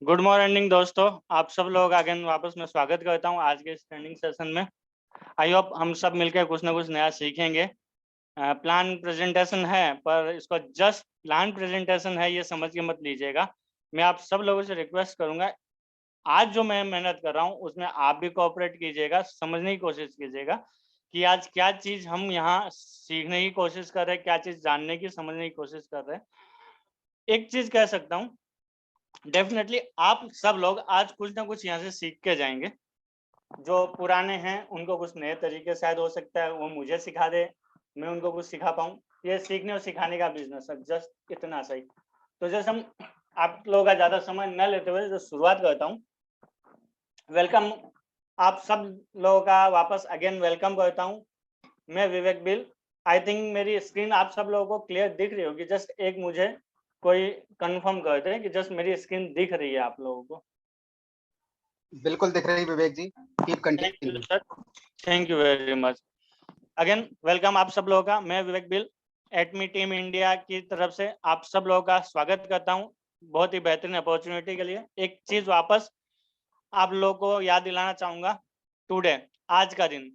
Good morning दोस्तों, आप सब लोग अगेन वापस मैं स्वागत करता हूं आज के इस ट्रेनिंग सेशन में। आई होप हम सब मिलकर कुछ ना कुछ नया सीखेंगे। प्लान प्रेजेंटेशन है, पर इसको जस्ट प्लान प्रेजेंटेशन है ये समझ के मत लीजिएगा। मैं आप सब लोगों से रिक्वेस्ट करूंगा, आज जो मैं मेहनत कर रहा हूँ उसमें आप भी कोऑपरेट कीजिएगा, समझने की कोशिश कीजिएगा कि आज क्या चीज़ हम यहाँ सीखने की कोशिश कर रहे हैं, क्या चीज़ जानने की समझने की कोशिश कर रहे हैं। एक चीज़ कह सकता हूँ, डेफिनेटली आप सब लोग आज कुछ ना कुछ यहाँ से सीख के जाएंगे। जो पुराने हैं उनको कुछ नए तरीके शायद हो सकता है वो मुझे सिखा दे, मैं उनको कुछ सिखा पाऊँ। ये सीखने और सिखाने का बिजनेस है, जस्ट इतना सही। तो जैसे हम आप लोगों का ज़्यादा समय न लेते हुए जो शुरुआत करता हूँ, वेलकम आप सब लोगों का वापस अगेन वेलकम करता हूँ। मैं विवेक बिल। आई थिंक मेरी स्क्रीन आप सब लोगों को क्लियर दिख रही होगी। जस्ट एक मुझे कोई कंफर्म कर दे कि जस्ट मेरी स्क्रीन दिख रही है आप लोगों को। बिल्कुल दिख रही है Vivek ji, keep thank you continue. Sir, thank you very much. Again welcome आप सब लोगों का। मैं विवेक बिल एटमी टीम इंडिया की तरफ से आप सब लोगों का स्वागत करता हूं बहुत ही बेहतरीन अपॉर्चुनिटी के लिए। एक चीज वापस आप लोगों को याद दिलाना चाहूंगा, टुडे, आज का दिन,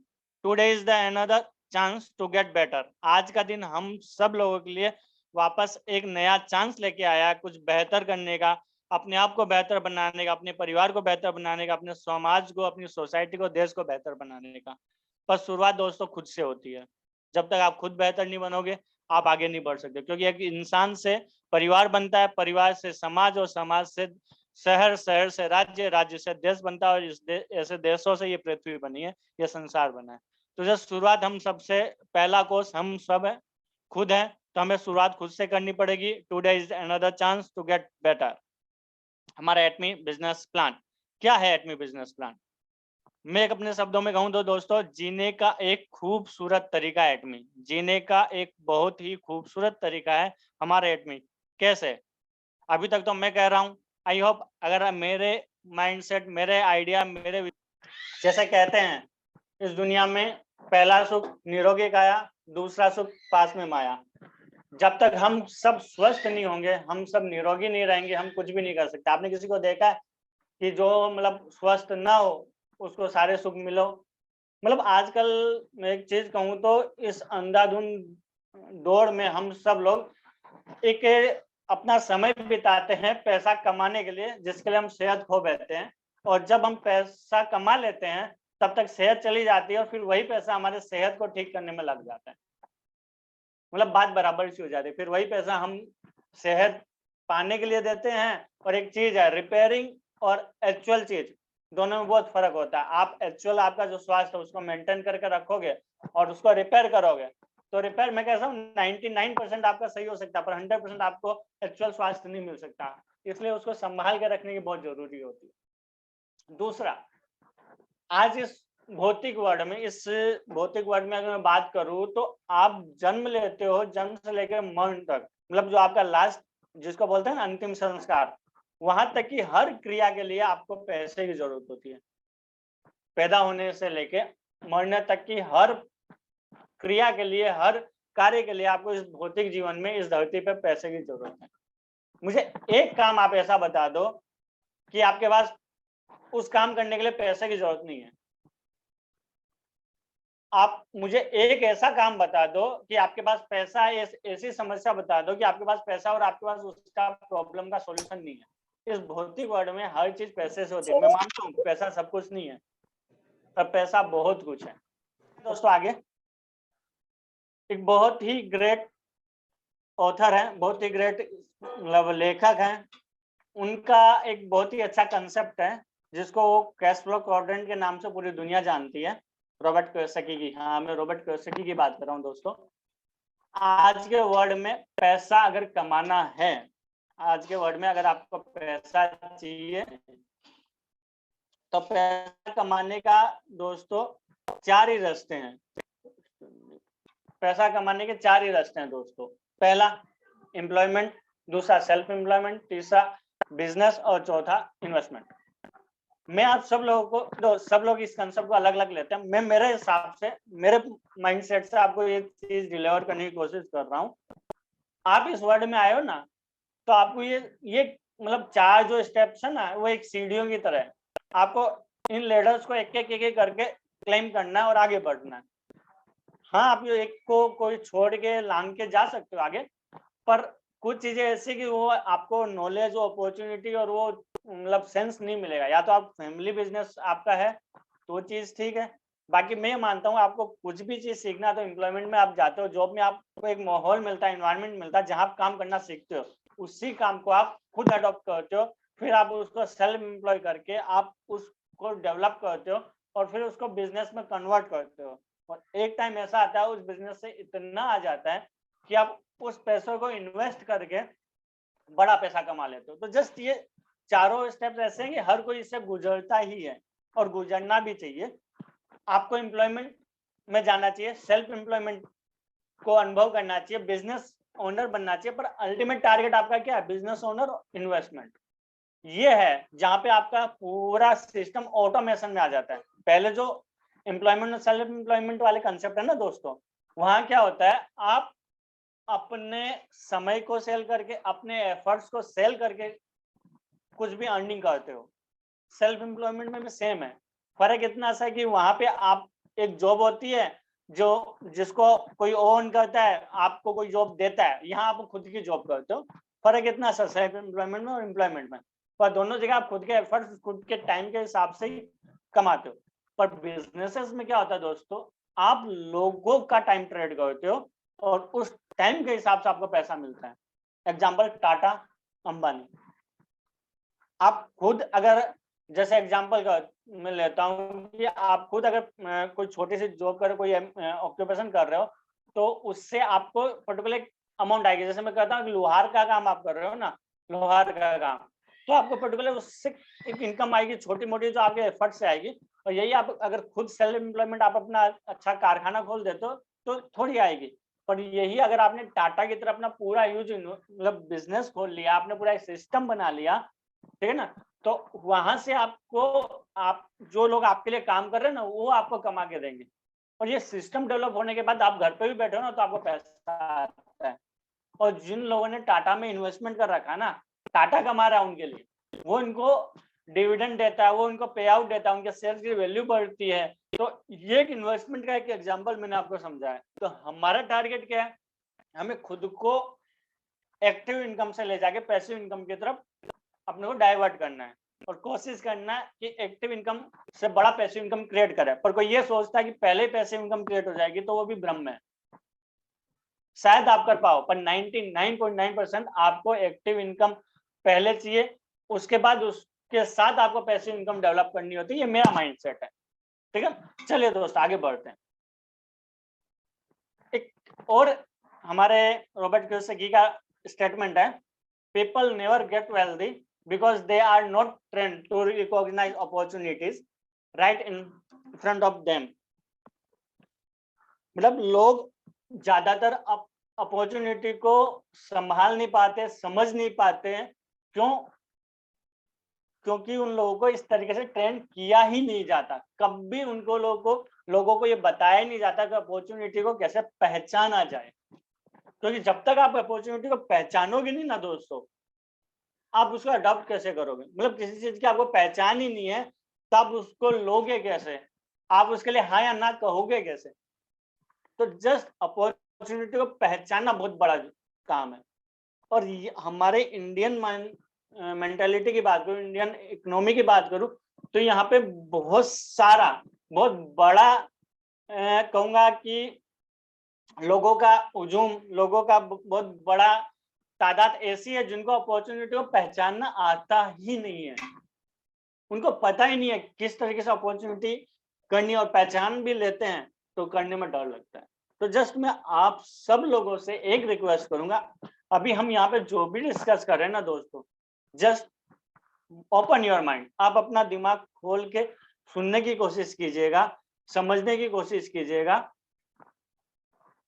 today is the another chance to get better. आज का दिन हम सब लोगों के लिए वापस एक नया चांस लेके आया है कुछ बेहतर करने का, अपने आप को बेहतर बनाने का, अपने परिवार को बेहतर बनाने का, अपने समाज को, अपनी सोसाइटी को, देश को बेहतर बनाने का। पर शुरुआत दोस्तों खुद से होती है। जब तक आप खुद बेहतर नहीं बनोगे आप आगे नहीं बढ़ सकते, क्योंकि एक इंसान से परिवार बनता है, परिवार से समाज, और समाज से शहर, शहर से राज्य, राज्य से देश बनता है, और ऐसे देशों से ये पृथ्वी बनी है, ये संसार बना है। तो जब शुरुआत हम सबसे पहला कोर्स हम सब है खुद है, तो हमें शुरुआत खुद से करनी पड़ेगी। Today is another chance to get better. हमारा एटमी बिजनेस प्लान क्या है? एटमी बिजनेस प्लान मैं एक अपने शब्दों में कहूँ तो दोस्तों, जीने का एक खूबसूरत तरीका है एटमी। जीने का एक बहुत ही खूबसूरत तरीका है हमारा एटमी। कैसे? अभी तक तो मैं कह रहा हूँ, आई होप अगर मेरे माइंडसेट, मेरे आइडिया, जैसे कहते हैं इस दुनिया में पहला सुख निरोगी काया, दूसरा सुख पास में माया। जब तक हम सब स्वस्थ नहीं होंगे, हम सब निरोगी नहीं रहेंगे, हम कुछ भी नहीं कर सकते। आपने किसी को देखा है कि जो मतलब स्वस्थ ना हो उसको सारे सुख मिलो? मतलब आजकल मैं एक चीज कहूँ तो इस अंधाधुंध दौड़ में हम सब लोग एक अपना समय बिताते हैं पैसा कमाने के लिए, जिसके लिए हम सेहत खो बैठते हैं। और जब हम पैसा कमा लेते हैं तब तक सेहत चली जाती है, और फिर वही पैसा हमारे सेहत को ठीक करने में लग जाता है। मतलब बात बराबर सी हो जाती है। फिर वही पैसा हम सेहत पाने के लिए देते हैं, और एक चीज है रिपेयरिंग और एक्चुअल चीज, दोनों में बहुत फर्क होता है। आप एक्चुअल आपका जो स्वास्थ्य है उसको मेंटेन करके रखोगे और उसको रिपेयर करोगे, तो रिपेयर मैं कैसा हूँ 99% आपका सही हो सकता है, पर 100% आपको एक्चुअल स्वास्थ्य नहीं मिल सकता। इसलिए उसको संभाल के रखने की बहुत जरूरी होती है। दूसरा, आज इस भौतिक वर्ल्ड में, इस भौतिक वर्ल्ड में अगर मैं बात करूं तो आप जन्म लेते हो, जन्म से लेकर मरण तक, मतलब जो आपका लास्ट, जिसको बोलते हैं ना अंतिम संस्कार, वहां तक की हर क्रिया के लिए आपको पैसे की जरूरत होती है। पैदा होने से लेके मरने तक की हर क्रिया के लिए, हर कार्य के लिए आपको इस भौतिक जीवन में, इस धरती पे पैसे की जरूरत है। मुझे एक काम आप ऐसा बता दो कि आपके पास उस काम करने के लिए पैसे की जरूरत नहीं है। आप मुझे एक ऐसा काम बता दो कि आपके पास पैसा है, ऐसी समस्या बता दो कि आपके पास पैसा और आपके पास उसका प्रॉब्लम का सॉल्यूशन नहीं है। इस भौतिक वर्ल्ड में हर चीज पैसे से होती है। मैं मानता हूँ पैसा सब कुछ नहीं है, पर पैसा बहुत कुछ है। दोस्तों आगे एक बहुत ही ग्रेट ऑथर है, बहुत ही ग्रेट मतलब लेखक हैं, उनका एक बहुत ही अच्छा कंसेप्ट है जिसको वो कैश फ्लो क्वाड्रेंट के नाम से पूरी दुनिया जानती है, रॉबर्ट कियोसाकी की। हाँ, मैं रॉबर्ट कियोसाकी की बात कर रहा हूँ दोस्तों। आज के वर्ल्ड में पैसा अगर कमाना है, आज के वर्ल्ड में अगर आपको पैसा चाहिए तो पैसा कमाने का दोस्तों चार ही रास्ते हैं। पैसा कमाने के चार ही रास्ते हैं दोस्तों। पहला एम्प्लॉयमेंट, दूसरा सेल्फ एम्प्लॉयमेंट, तीसरा बिजनेस, और चौथा इन्वेस्टमेंट। मैं आप सब लोगों को, सब लोग इस कंसेप्ट को अलग अलग लेते हैं। मैं मेरे हिसाब से, मेरे माइंडसेट से आपको ये चीज डिलीवर करने की कोशिश कर रहा हूँ। आप इस वर्ल्ड में आए हो ना, तो आपको ये मतलब 4 जो स्टेप्स है ना, वो एक सीढ़ियों की तरह है। आपको इन लेडर्स को एक करके क्लाइम करना है और आगे बढ़ना है। हाँ, आप ये एक को कोई छोड़ के लांग के जा सकते हो आगे, पर कुछ चीजें ऐसी कि वो आपको नॉलेज, अपॉर्चुनिटी और वो मतलब सेंस नहीं मिलेगा। या तो आप फैमिली बिजनेस आपका है तो चीज ठीक है। बाकी मैं मानता हूँ आपको कुछ भी चीज सीखना तो एम्प्लॉयमेंट में आप जाते हो, जॉब में आपको एक माहौल मिलता है, एनवायरनमेंट मिलता है जहाँ आप काम करना सीखते हो। उसी काम को आप खुद अडॉप्ट करते हो, फिर आप उसको सेल्फ एम्प्लॉय करके आप उसको डेवलप करते हो और फिर उसको बिजनेस में कन्वर्ट करते हो। और एक टाइम ऐसा आता है उस बिजनेस से इतना आ जाता है कि आप उस पैसों को इन्वेस्ट करके बड़ा पैसा कमा लेते हो। तो जस्ट ये चारों स्टेप्स ऐसे हैं कि हर कोई इससे गुजरता ही है और गुजरना भी चाहिए। आपको एम्प्लॉयमेंट में जाना चाहिए, सेल्फ एम्प्लॉयमेंट को अनुभव करना चाहिए, बिजनेस ओनर बनना चाहिए, पर अल्टीमेट टारगेट आपका क्या है? बिजनेस ओनर और इन्वेस्टमेंट। ये है जहां पे आपका पूरा सिस्टम ऑटोमेशन में आ जाता है। पहले जो एम्प्लॉयमेंट और सेल्फ एम्प्लॉयमेंट वाले कंसेप्ट है ना दोस्तों, वहां क्या होता है, आप अपने समय को सेल करके, अपने एफर्ट्स को सेल करके कुछ भी अर्निंग करते हो। सेल्फ एम्प्लॉयमेंट में भी सेम है। फर्क इतना सा है कि वहां पे आप एक जॉब होती है जो जिसको कोई ओन करता है, आपको कोई जॉब देता है, यहाँ आप खुद की जॉब करते हो। फर्क इतना सा सेल्फ एम्प्लॉयमेंट में और एम्प्लॉयमेंट में, पर दोनों जगह आप खुद के एफर्ट्स, खुद के टाइम के हिसाब से ही कमाते हो। पर बिजनेसेस में क्या होता है दोस्तों, आप लोगों का टाइम ट्रेड करते हो और उस टाइम के हिसाब से आपको पैसा मिलता है। एग्जाम्पल टाटा, अंबानी। आप खुद अगर, जैसे एग्जांपल का मैं लेता हूँ कि आप खुद अगर कोई छोटी सी जॉब कर, कोई ऑक्यूपेशन कर रहे हो, तो उससे आपको पर्टिकुलर अमाउंट आएगी। जैसे मैं कहता हूँ कि लोहार का काम आप कर रहे हो ना, लोहार का काम, तो आपको पर्टिकुलर उससे एक इनकम आएगी, छोटी मोटी, जो आपके एफर्ट से आएगी। और यही आप अगर खुद सेल्फ एम्प्लॉयमेंट, आप अपना अच्छा कारखाना खोल देते हो तो थोड़ी आएगी। पर यही अगर आपने टाटा की तरह अपना पूरा यूज मतलब बिजनेस खोल लिया, आपने पूरा एक सिस्टम बना लिया, ठीक है ना, तो वहां से आपको, आप जो लोग आपके लिए काम कर रहे हैं ना, वो आपको कमा के देंगे। और ये सिस्टम डेवलप होने के बाद आप घर पे भी बैठे हो ना, तो आपको पैसा आता है। और जिन लोगों ने टाटा में इन्वेस्टमेंट कर रखा है ना, टाटा कमा रहा है उनके लिए, वो इनको डिविडेंड देता है, वो इनको पे आउट देता है, उनके शेयर की वैल्यू बढ़ती है। तो ये एक इन्वेस्टमेंट का एक एग्जांपल मैंने आपको समझाया। तो हमारा टारगेट क्या है, हमें खुद को एक्टिव इनकम से ले जाके पैसिव इनकम की तरफ अपने को डाइवर्ट करना है और कोशिश करना है कि एक्टिव इनकम से बड़ा पैसिव इनकम क्रिएट करे। पर कोई ये सोचता है कि पहले ही पैसिव इनकम क्रिएट हो जाएगी, तो वो भी भ्रम है। शायद आप कर पाओ, पर 99.9% आपको एक्टिव इनकम पहले चाहिए, उसके बाद उसके साथ आपको पैसिव इनकम डेवलप करनी होती है। ये मेरा माइंडसेट है, ठीक है। चलिए दोस्त, आगे बढ़ते हैं। एक और हमारे रॉबर्ट कियोसाकी का स्टेटमेंट है, people never get wealthy because they are not trained to recognize opportunities right in front of them। मतलब लोग ज्यादातर अपॉर्चुनिटी को संभाल नहीं पाते, समझ नहीं पाते हैं। क्यों? क्योंकि उन लोगों को इस तरीके से ट्रेन किया ही नहीं जाता। कभी उनको लोगों को ये बताया नहीं जाता कि अपॉर्चुनिटी को कैसे पहचाना जाए। क्योंकि जब तक आप अपॉर्चुनिटी को पहचानोगे नहीं ना दोस्तों, आप उसको अडॉप्ट कैसे करोगे? मतलब किसी चीज की आपको पहचान ही नहीं है, तब उसको लोगे कैसे? आप उसके लिए हाँ या ना कहोगे कैसे? तो जस्ट अपॉर्चुनिटी को पहचानना बहुत बड़ा काम है। और हमारे इंडियन मेंटालिटी की बात करूं, इंडियन इकोनॉमी की बात करूं, तो यहाँ पे बहुत बड़ा कहूंगा कि लोगों का हुजूम, लोगों का बहुत बड़ा तादाद ऐसी है जिनको अपॉर्चुनिटी को पहचानना आता ही नहीं है। उनको पता ही नहीं है किस तरीके से अपॉर्चुनिटी करनी, और पहचान भी लेते हैं तो करने में डर लगता है। तो जस्ट मैं आप सब लोगों से एक रिक्वेस्ट करूंगा, अभी हम यहाँ पे जो भी डिस्कस कर रहे हैं ना दोस्तों, जस्ट ओपन योर माइंड। आप अपना दिमाग खोल के सुनने की कोशिश कीजिएगा, समझने की कोशिश कीजिएगा।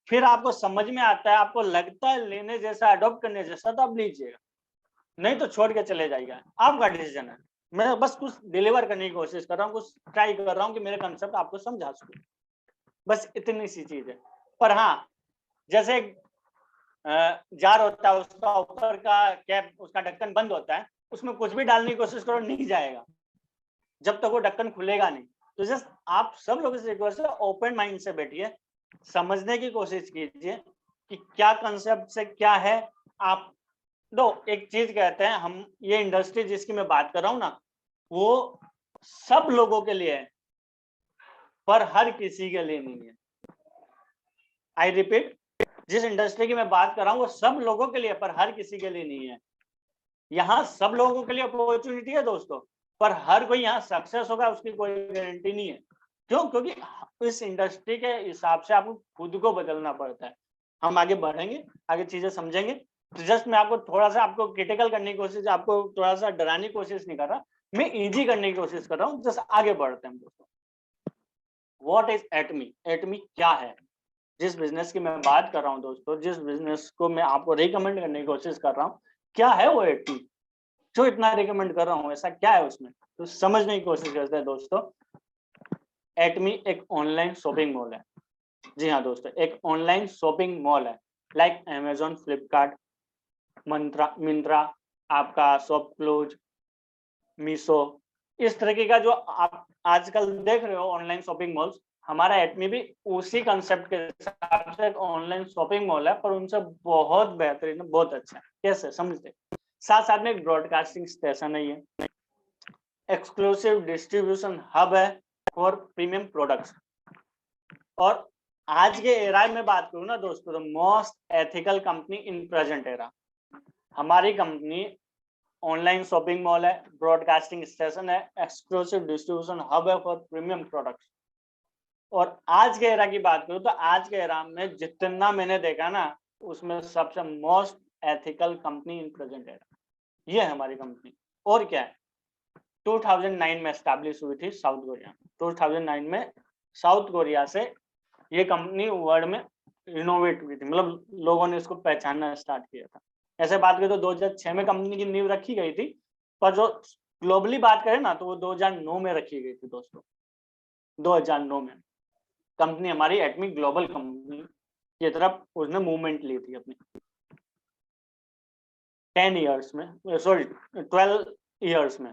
फिर आपको समझ में आता है, आपको लगता है लेने जैसा, अडॉप्ट करने जैसा, तो आप लीजिएगा, नहीं तो छोड़ के चले जाइएगा। आपका डिसीजन है। मैं बस कुछ डिलीवर करने की कोशिश कर रहा हूँ, कुछ ट्राई कर रहा हूँ कि मेरे कंसेप्ट आपको समझा सकूं, बस इतनी सी चीज है। पर हाँ, जैसे जार होता है, उसका ऊपर का कैप, उसका ढक्कन बंद होता है, उसमें कुछ भी डालने की कोशिश करो नहीं जाएगा, जब तक वो ढक्कन खुलेगा नहीं। तो जस्ट आप सब लोगों से रिक्वेस्ट है, ओपन माइंड से बैठिए, समझने की कोशिश कीजिए कि क्या कंसेप्ट से क्या है। आप दो एक चीज कहते हैं, हम ये इंडस्ट्री जिसकी मैं बात कर रहा हूँ ना, वो सब लोगों के लिए है, पर हर किसी के लिए नहीं है। आई रिपीट, जिस इंडस्ट्री की मैं बात कर रहा हूँ वो सब लोगों के लिए, पर हर किसी के लिए नहीं है। यहाँ सब लोगों के लिए अपॉर्चुनिटी है दोस्तों, पर हर कोई यहाँ सक्सेस होगा उसकी कोई गारंटी नहीं है। क्यों? क्योंकि इस इंडस्ट्री के हिसाब से आपको खुद को बदलना पड़ता है। हम आगे बढ़ेंगे, आगे चीजें समझेंगे। तो जस्ट मैं आपको थोड़ा सा आपको क्रिटिकल करने की कोशिश, आपको थोड़ा सा डराने की कोशिश नहीं कर रहा, मैं इजी करने की कोशिश कर रहा हूँ। जस्ट आगे बढ़ते हैं दोस्तों। What is एटमी? एटमी क्या है? जिस बिजनेस की मैं बात कर रहा हूँ दोस्तों, जिस बिजनेस को मैं आपको रिकमेंड करने की कोशिश कर रहा हूँ, क्या है वो एटमी जो इतना रिकमेंड कर रहा हूँ? ऐसा क्या है उसमें? तो समझने की कोशिश करते हैं दोस्तों। एटमी एक ऑनलाइन शॉपिंग मॉल है। जी हाँ दोस्तों, एक ऑनलाइन शॉपिंग मॉल है, लाइक अमेजोन, फ्लिपकार्ट, मिंत्रा, आपका शॉप क्लूज, मीशो, इस तरीके का जो आप आजकल देख रहे हो ऑनलाइन शॉपिंग मॉल्स, हमारा एटमी भी उसी कंसेप्ट के हिसाब से एक ऑनलाइन शॉपिंग मॉल है, पर उनसे बहुत बेहतरीन, बहुत अच्छा है। कैसे समझते? साथ साथ में एक ब्रॉडकास्टिंग स्टेशन है, ये एक्सक्लूसिव डिस्ट्रीब्यूशन हब है फॉर प्रीमियम प्रोडक्ट्स। और आज के एरा में बात करूं ना दोस्तों, तो most ethical company in present era. हमारी कंपनी ऑनलाइन शॉपिंग मॉल है, ब्रॉडकास्टिंग स्टेशन है, एक्सक्लूसिव डिस्ट्रीब्यूशन हब है फॉर प्रीमियम प्रोडक्ट्स। और आज के एरा की बात करूं तो आज के एरा में जितना मैंने देखा ना, उसमें सबसे most ethical company in present era ये है हमारी कंपनी। और क्या है, 2009 में एस्टैब्लिश हुई थी साउथ कोरिया। 2009 में साउथ कोरिया से ये कंपनी वर्ल्ड में इनोवेट हुई थी, मतलब लोगों ने इसको पहचानना स्टार्ट किया था। ऐसे बात करें तो 2006 में कंपनी की नींव रखी गई थी, पर जो ग्लोबली बात करें ना तो वो 2009 में रखी गई थी दोस्तों। 2009 में कंपनी हमारी एटमी ग्लोबल कंपनी की तरफ उसने मूवमेंट ली थी अपनी। 10 इयर्स में, सॉरी 12 इयर्स में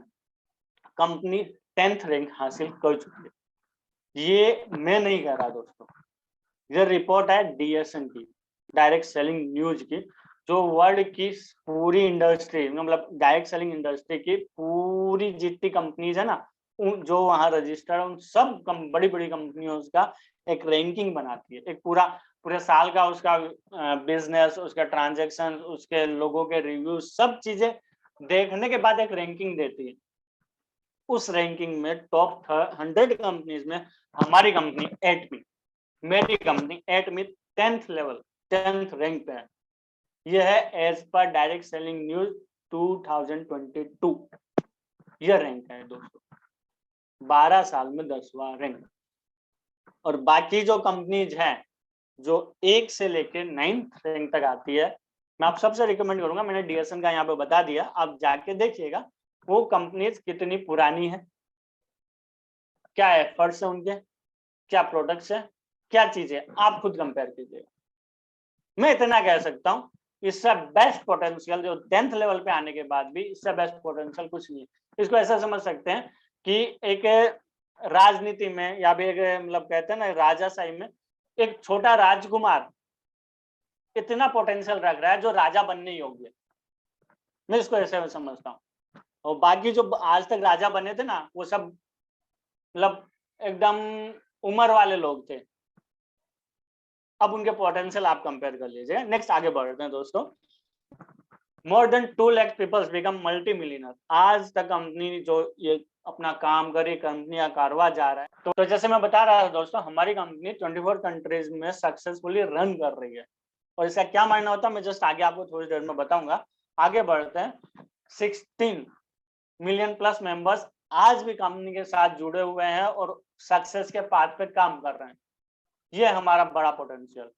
कंपनी 10th रैंक हासिल कर चुकी है। ये मैं नहीं कह रहा दोस्तों, ये रिपोर्ट है डीएसएन की, डायरेक्ट सेलिंग न्यूज की, जो वर्ल्ड की पूरी इंडस्ट्री, मतलब डायरेक्ट सेलिंग इंडस्ट्री की पूरी जितनी कंपनीज है ना, जो वहां रजिस्टर्ड है, उन सब बड़ी बड़ी कंपनियों का एक रैंकिंग बनाती है। एक पूरे साल का उसका बिजनेस, उसका ट्रांजैक्शन, उसके लोगों के रिव्यू, सब चीजें देखने के बाद एक रैंकिंग देती है। उस रैंकिंग में टॉप 100 कंपनीज में हमारी कंपनी एटमी, मेरी company एटमी 10th level, 10th rank पे है। यह है as per direct selling news 2022। यह रैंक है दोस्तों, 12 साल में 10वां रैंक। और बाकी जो कंपनीज हैं जो 1 से लेके 9th रैंक तक आती है, मैं आप सबसे रिकमेंड करूंगा, मैंने डीएसएन का यहाँ पे बता दिया, आप जाके देखिएगा वो कंपनीज कितनी पुरानी है, क्या एफर्ट्स है उनके, क्या प्रोडक्ट्स है, क्या चीजें, आप खुद कंपेयर कीजिएगा। मैं इतना कह सकता हूँ, इससे बेस्ट पोटेंशियल जो 10th लेवल पे आने के बाद भी इससे बेस्ट पोटेंशियल कुछ नहीं है। इसको ऐसा समझ सकते हैं कि एक राजनीति में या भी एक, मतलब कहते हैं ना राजाशाही में, एक छोटा राजकुमार इतना पोटेंशियल रख रहा है जो राजा बनने योग्य है। मैं इसको ऐसे समझता हूँ। और बाकी जो आज तक राजा बने थे ना, वो सब मतलब एकदम उम्र वाले लोग थे। अब उनके पोटेंशियल आप कंपेयर कर लीजिए। नेक्स्ट आगे बढ़ते हैं दोस्तों। More than 2 lakh peoples become multi millionaire. आज तक कंपनी जो ये अपना काम करे, कंपनी का कारवा जा रहा है। तो जैसे मैं बता रहा था दोस्तों, हमारी कंपनी 24 कंट्रीज में सक्सेसफुली रन कर रही है। और इसका क्या मायना होता है मैं जस्ट आगे आपको थोड़ी देर में बताऊंगा। आगे बढ़ते हैं। 16 मिलियन प्लस मेंबर्स आज भी कंपनी के साथ जुड़े हुए हैं और सक्सेस के पाथ पे काम कर रहे हैं। ये हमारा बड़ा पोटेंशियल,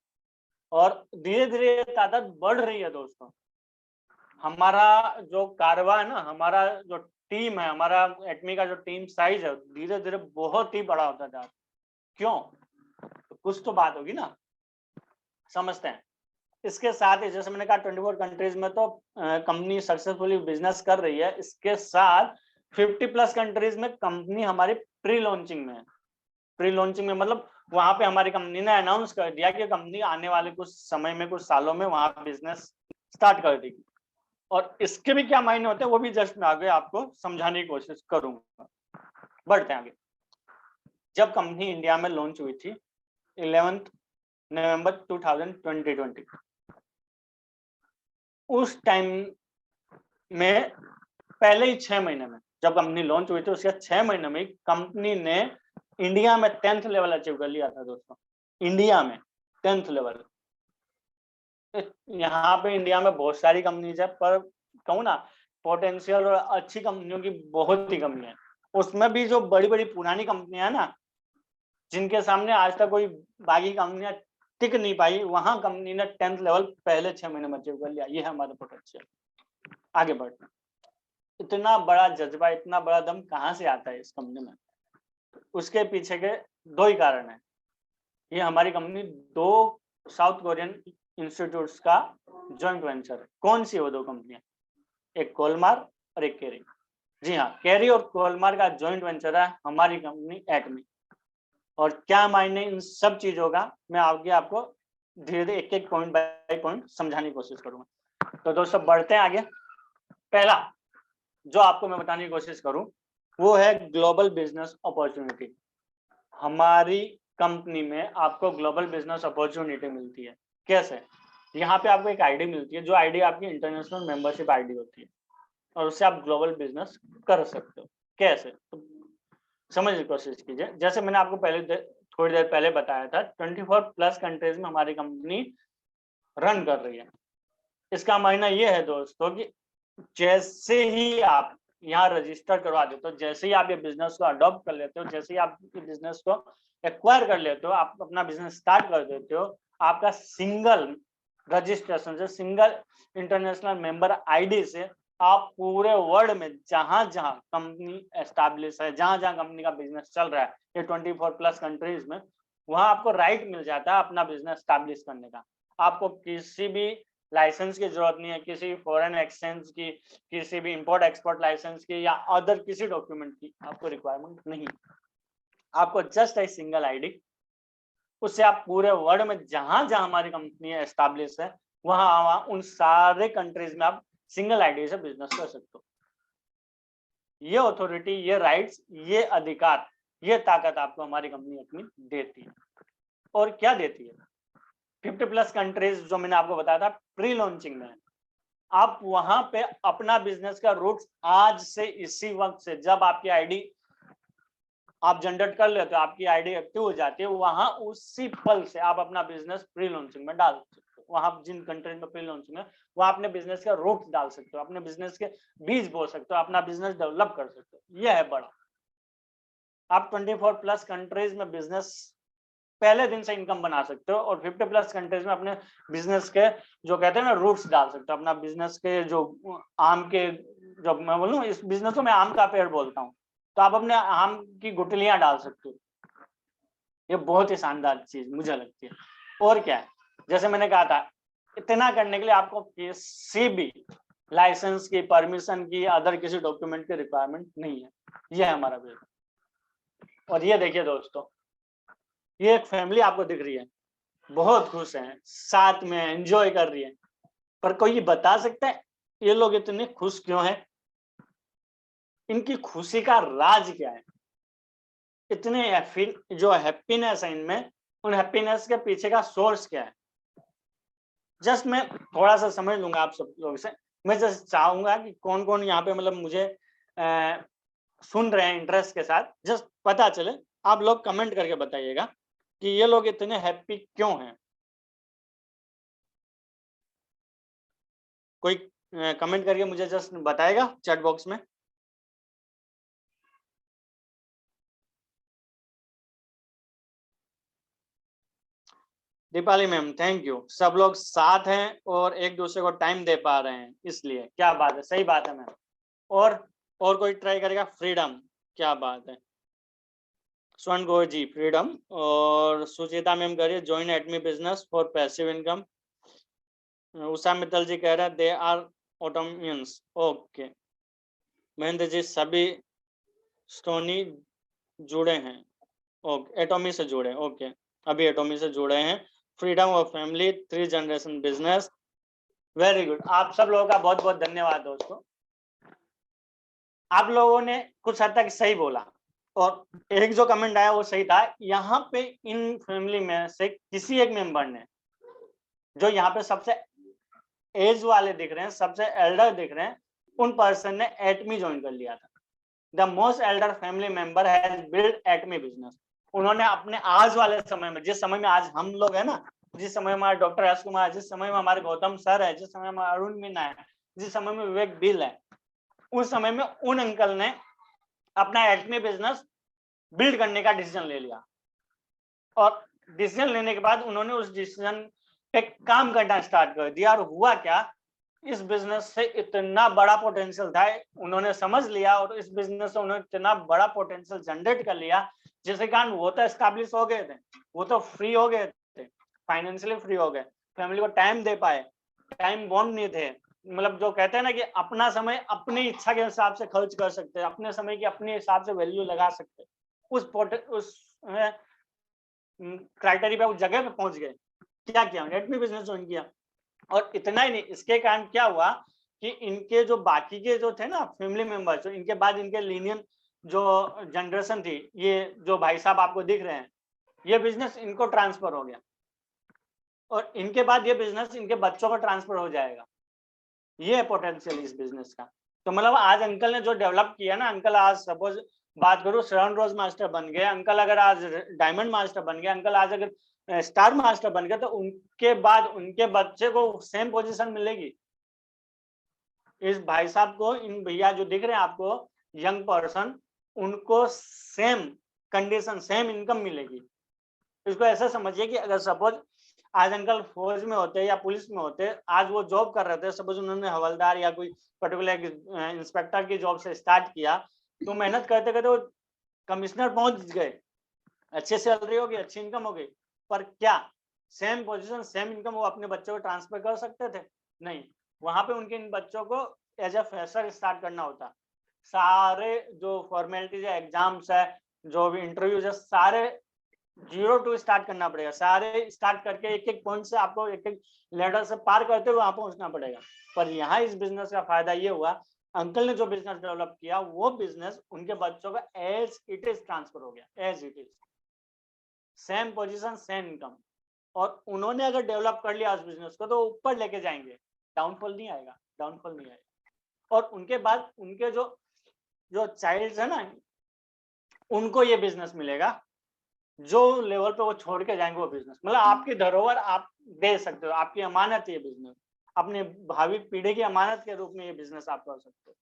और धीरे धीरे तादाद बढ़ रही है दोस्तों। हमारा जो कारवा है ना, हमारा जो टीम है, हमारा एटमी का जो टीम साइज है, धीरे धीरे बहुत ही बड़ा होता जा रहा है। क्यों? तो कुछ तो बात होगी ना, समझते हैं। इसके साथ ही जैसे मैंने कहा 24 कंट्रीज में तो कंपनी सक्सेसफुली बिजनेस कर रही है। इसके साथ 50+ कंट्रीज में कंपनी हमारी प्री लॉन्चिंग में है। प्री लॉन्चिंग में मतलब वहां पे हमारी कंपनी ने अनाउंस कर दिया कि कंपनी आने वाले कुछ समय में, कुछ सालों में वहां बिजनेस स्टार्ट कर देगी। और इसके भी क्या मायने होते हैं वो भी जस्ट मैं आगे आपको समझाने की कोशिश करूंगा। बढ़ते हैं आगे। जब कंपनी इंडिया में लॉन्च हुई थी 11 नवंबर 2020, उस टाइम में पहले ही 6 महीने में, जब कंपनी लॉन्च हुई थी उसके 6 महीने में कंपनी ने इंडिया में 10th लेवल अचीव कर लिया था दोस्तों। इंडिया में 10th लेवल। यहाँ पे इंडिया में बहुत सारी कंपनीज है, पर कहूँ ना पोटेंशियल और अच्छी कंपनियों की बहुत ही कमी है। उसमें भी जो बड़ी बड़ी पुरानी कंपनियां है ना, जिनके सामने आज तक कोई बाकी कंपनियां टिक नहीं पाई, वहां कंपनी ने 10th लेवल पहले 6 महीने में अचीव कर लिया। ये है हमारा पोटेंशियल। आगे बढ़ते हैं। इतना बड़ा जज्बा, इतना बड़ा दम कहाँ से आता है इस कंपनी में? उसके पीछे के 2 ही कारण है। ये हमारी कंपनी 2 साउथ कोरियन इंस्टीट्यूट्स का जॉइंट वेंचर है। कौन सी वो 2 कंपनियां? एक कोलमार और एक केरी। जी हाँ, केरी और कोलमार का जॉइंट वेंचर है हमारी कंपनी एटमी। और क्या मायने इन सब चीजों का, मैं आगे आपको धीरे धीरे एक एक पॉइंट बाय पॉइंट समझाने की कोशिश करूंगा। तो दोस्तों बढ़ते हैं आगे। पहला जो आपको मैं बताने की कोशिश करूं वो है ग्लोबल बिजनेस अपॉर्चुनिटी। हमारी कंपनी में आपको ग्लोबल बिजनेस अपॉर्चुनिटी मिलती है। कैसे? यहाँ पे आपको एक आईडी मिलती है, जो आईडी आपकी इंटरनेशनल मेंबरशिप आईडी होती है, और उससे आप ग्लोबल बिजनेस कर सकते हो। कैसे? तो समझने की कोशिश कीजिए। जैसे मैंने आपको थोड़ी देर पहले बताया था, 24+ कंट्रीज में हमारी कंपनी रन कर रही है। इसका मायना ये है दोस्तों कि जैसे ही आप यहाँ रजिस्टर करवा देते हो, जैसे ही आप ये बिजनेस को अडॉप्ट कर लेते हो, जैसे ही आप बिजनेस को एक्वायर कर लेते हो, आप अपना बिजनेस स्टार्ट कर देते हो, आपका सिंगल रजिस्ट्रेशन से, सिंगल इंटरनेशनल मेंबर आईडी से आप पूरे वर्ल्ड में जहां जहां कंपनी एस्टैब्लिश है, जहां जहां कंपनी का बिजनेस चल रहा है, ये 24+ कंट्रीज में, वहां आपको राइट मिल जाता है अपना बिजनेस स्टैब्लिश करने का। आपको किसी भी लाइसेंस की जरूरत नहीं है, किसी फॉरेन एक्सचेंज की, किसी भी इंपोर्ट एक्सपोर्ट लाइसेंस की या अदर किसी डॉक्यूमेंट की आपको रिक्वायरमेंट नहीं। आपको जस्ट ए सिंगल आईडी, उससे आप पूरे वर्ल्ड में जहां जहां हमारी कंपनी एस्टैब्लिश है वहां उन सारे कंट्रीज में आप सिंगल आईडी से बिजनेस कर सकते हो। ये अथॉरिटी, ये राइट्स, ये अधिकार, ये ताकत आपको हमारी कंपनी अपनी देती है। और क्या देती है? 50+ कंट्रीज जो मैंने आपको बताया था प्री लॉन्चिंग में, आप वहां पे अपना बिजनेस का रूट्स आज से, इसी वक्त से, जब आपकी आईडी आप जनरेट कर लेते हो, आपकी आईडी एक्टिव हो जाती है, वहां उसी पल से आप अपना बिजनेस प्री लॉन्चिंग में डाल सकते हो। वहां जिन कंट्रीज में प्री लॉन्चिंग है वहां अपने बिजनेस का रूट डाल सकते हो, अपने बिजनेस के बीज बो सकते हो, अपना बिजनेस डेवलप कर सकते हो। यह है बड़ा। आप 24+ कंट्रीज में बिजनेस पहले दिन से इनकम बना सकते हो, और 50+ कंट्रीज में अपने बिजनेस के जो कहते हैं ना रूट्स डाल सकते हो। अपना बिजनेस के जो आम के, जब मैं बोलूं इस बिजनेस को मैं आम का पेड़ बोलता हूँ, तो आप अपने आम की गुठलियां डाल सकते हो। ये बहुत ही शानदार चीज मुझे लगती है। और क्या है, जैसे मैंने कहा था, इतना करने के लिए आपको किसी भी लाइसेंस की, परमिशन की, अदर किसी डॉक्यूमेंट की रिक्वायरमेंट नहीं है। ये है हमारा बिजनेस। और ये देखिए दोस्तों, ये एक फैमिली आपको दिख रही है, बहुत खुश हैं, साथ में एंजॉय कर रही है। पर कोई ये बता सकता है ये लोग इतने खुश क्यों हैं? इनकी खुशी का राज क्या है? इतने जो हैप्पीनेस है इनमें, उन हैप्पीनेस के पीछे का सोर्स क्या है? जस्ट मैं थोड़ा सा समझ लूंगा आप सब लोग से। मैं जस्ट चाहूंगा कि कौन कौन यहाँ पे मतलब मुझे सुन रहे हैं इंटरेस्ट के साथ, जस्ट पता चले। आप लोग कमेंट करके बताइएगा कि ये लोग इतने हैप्पी क्यों हैं। कोई कमेंट करके मुझे जस्ट बताएगा चैट बॉक्स में। Deepali ma'am thank you. सब लोग साथ हैं और एक दूसरे को टाइम दे पा रहे हैं, इसलिए क्या बात है, सही बात है मैम। और कोई ट्राई करेगा? फ्रीडम, क्या बात है। स्वर्ण गौर जी फ्रीडम, और सुचिता मैम करिए join Atomy business for passive income. Usha Mittal ji कह रहे हैं they are Atomians. Okay, Mahendra ji सभी स्टोनी जुड़े हैं। ओके, एटोमी से जुड़े, ओके, अभी एटोमी से जुड़े हैं। Freedom of family, 3 generation business, very good. आप सब लोगों का बहुत बहुत धन्यवाद दोस्तों। आप लोगों ने कुछ हद तक सही बोला, और एक जो कमेंट आया वो सही था। यहाँ पे इन फैमिली में से किसी एक मेंबर ने, जो यहाँ पे सबसे एज वाले दिख रहे हैं, सबसे एल्डर दिख रहे हैं, उन पर्सन ने एटमी ज्वाइन कर लिया था। The most elder family member has build Atomy business. उन्होंने अपने आज वाले समय में, जिस समय में आज हम लोग है ना, जिस समय में हमारे डॉक्टर राजकुमार, जिस समय में हमारे गौतम सर है, जिस समय में अरुण मीना है, जिस समय में विवेक बिल है, उस समय में उन अंकल ने अपना एटमी बिजनेस बिल्ड करने का डिसीजन ले लिया। और डिसीजन लेने के बाद उन्होंने उस डिसीजन पे काम करना स्टार्ट कर दिया। और हुआ क्या, इस बिजनेस से इतना बड़ा पोटेंशियल था, उन्होंने समझ लिया, और इस बिजनेस से उन्होंने इतना बड़ा पोटेंशियल जनरेट कर लिया, जिसके कारण वो तो एस्टैब्लिश हो गए थे, वो तो फ्री हो गए थे, फाइनेंशियली फ्री हो गए, फैमिली को टाइम दे पाए, टाइम बॉन्ड नहीं थे। मतलब जो कहते हैं ना कि अपना समय अपनी इच्छा के हिसाब से खर्च कर सकते हैं, अपने समय की अपने हिसाब से वैल्यू लगा सकते हैं, उस क्राइटेरिया पे, उस जगह पे पहुंच गए। क्या किया, एटमी बिजनेस ज्वाइन किया। और इतना ही नहीं, इसके कारण क्या हुआ कि इनके जो बाकी के जो थे ना फैमिली मेंबर्स, जो इनके बाद इनके लीनियन जो जनरेशन थी, ये जो भाई साहब आपको दिख रहे हैं, ये बिजनेस इनको ट्रांसफर हो गया, और इनके बाद ये बिजनेस इनके बच्चों को ट्रांसफर हो जाएगा। ये है पोटेंशियल इस बिजनेस का। तो मतलब आज अंकल ने जो डेवलप किया ना, अंकल आज सपोज बात करूं शरण रोज मास्टर बन गए, अंकल अगर आज डायमंड मास्टर बन गए, अंकल आज अगर स्टार मास्टर बन गए, तो उनके बाद उनके बच्चे को सेम पोजीशन मिलेगी। इस भाई साहब को, इन भैया जो दिख रहे हैं आपको यंग पर्सन, उनको सेम कंडीशन, सेम इनकम मिलेगी। इसको ऐसा समझिए कि अगर सपोज आज अंकल फौज में होते या पुलिस में होते, आज वो जॉब कर रहे थे, सपोज उन्होंने हवलदार या कोई पर्टिकुलर इंस्पेक्टर की जॉब से स्टार्ट किया, तो मेहनत करते करते वो कमिश्नर पहुंच गए, अच्छी सैलरी हो गई, अच्छी इनकम हो गई, पर क्या सेम पोजीशन सेम इनकम वो अपने बच्चों को ट्रांसफर कर सकते थे? नहीं, वहां पे उनके इन बच्चों को एज ए फ्रेशर स्टार्ट करना होता। सारे जो फॉर्मेलिटीज है, एग्जाम्स है, जो भी इंटरव्यूज है, सारे 0 टू स्टार्ट करना पड़ेगा। सारे स्टार्ट करके एक एक पॉइंट से आपको एक एक लेडर से पार करते हुए वहां पहुंचना पड़ेगा। पर यहाँ इस बिजनेस का फायदा ये हुआ, अंकल ने जो बिजनेस डेवलप किया, वो बिजनेस उनके बच्चों का एज इट इज ट्रांसफर हो गया, as it is, same position same income. और उन्होंने अगर डेवलप कर लिया उस बिजनेस को, तो ऊपर लेके जाएंगे, डाउनफॉल नहीं आएगा, डाउनफॉल नहीं आएगा। और उनके बाद उनके जो जो चाइल्ड है ना, उनको ये बिजनेस मिलेगा, जो लेवल पे वो छोड़ के जाएंगे वो बिजनेस, मतलब आपकी धरोहर आप दे सकते हो, आपकी अमानत ये बिजनेस, अपने भावी पीढ़ी की अमानत के रूप में ये बिजनेस आप कर सकते हो।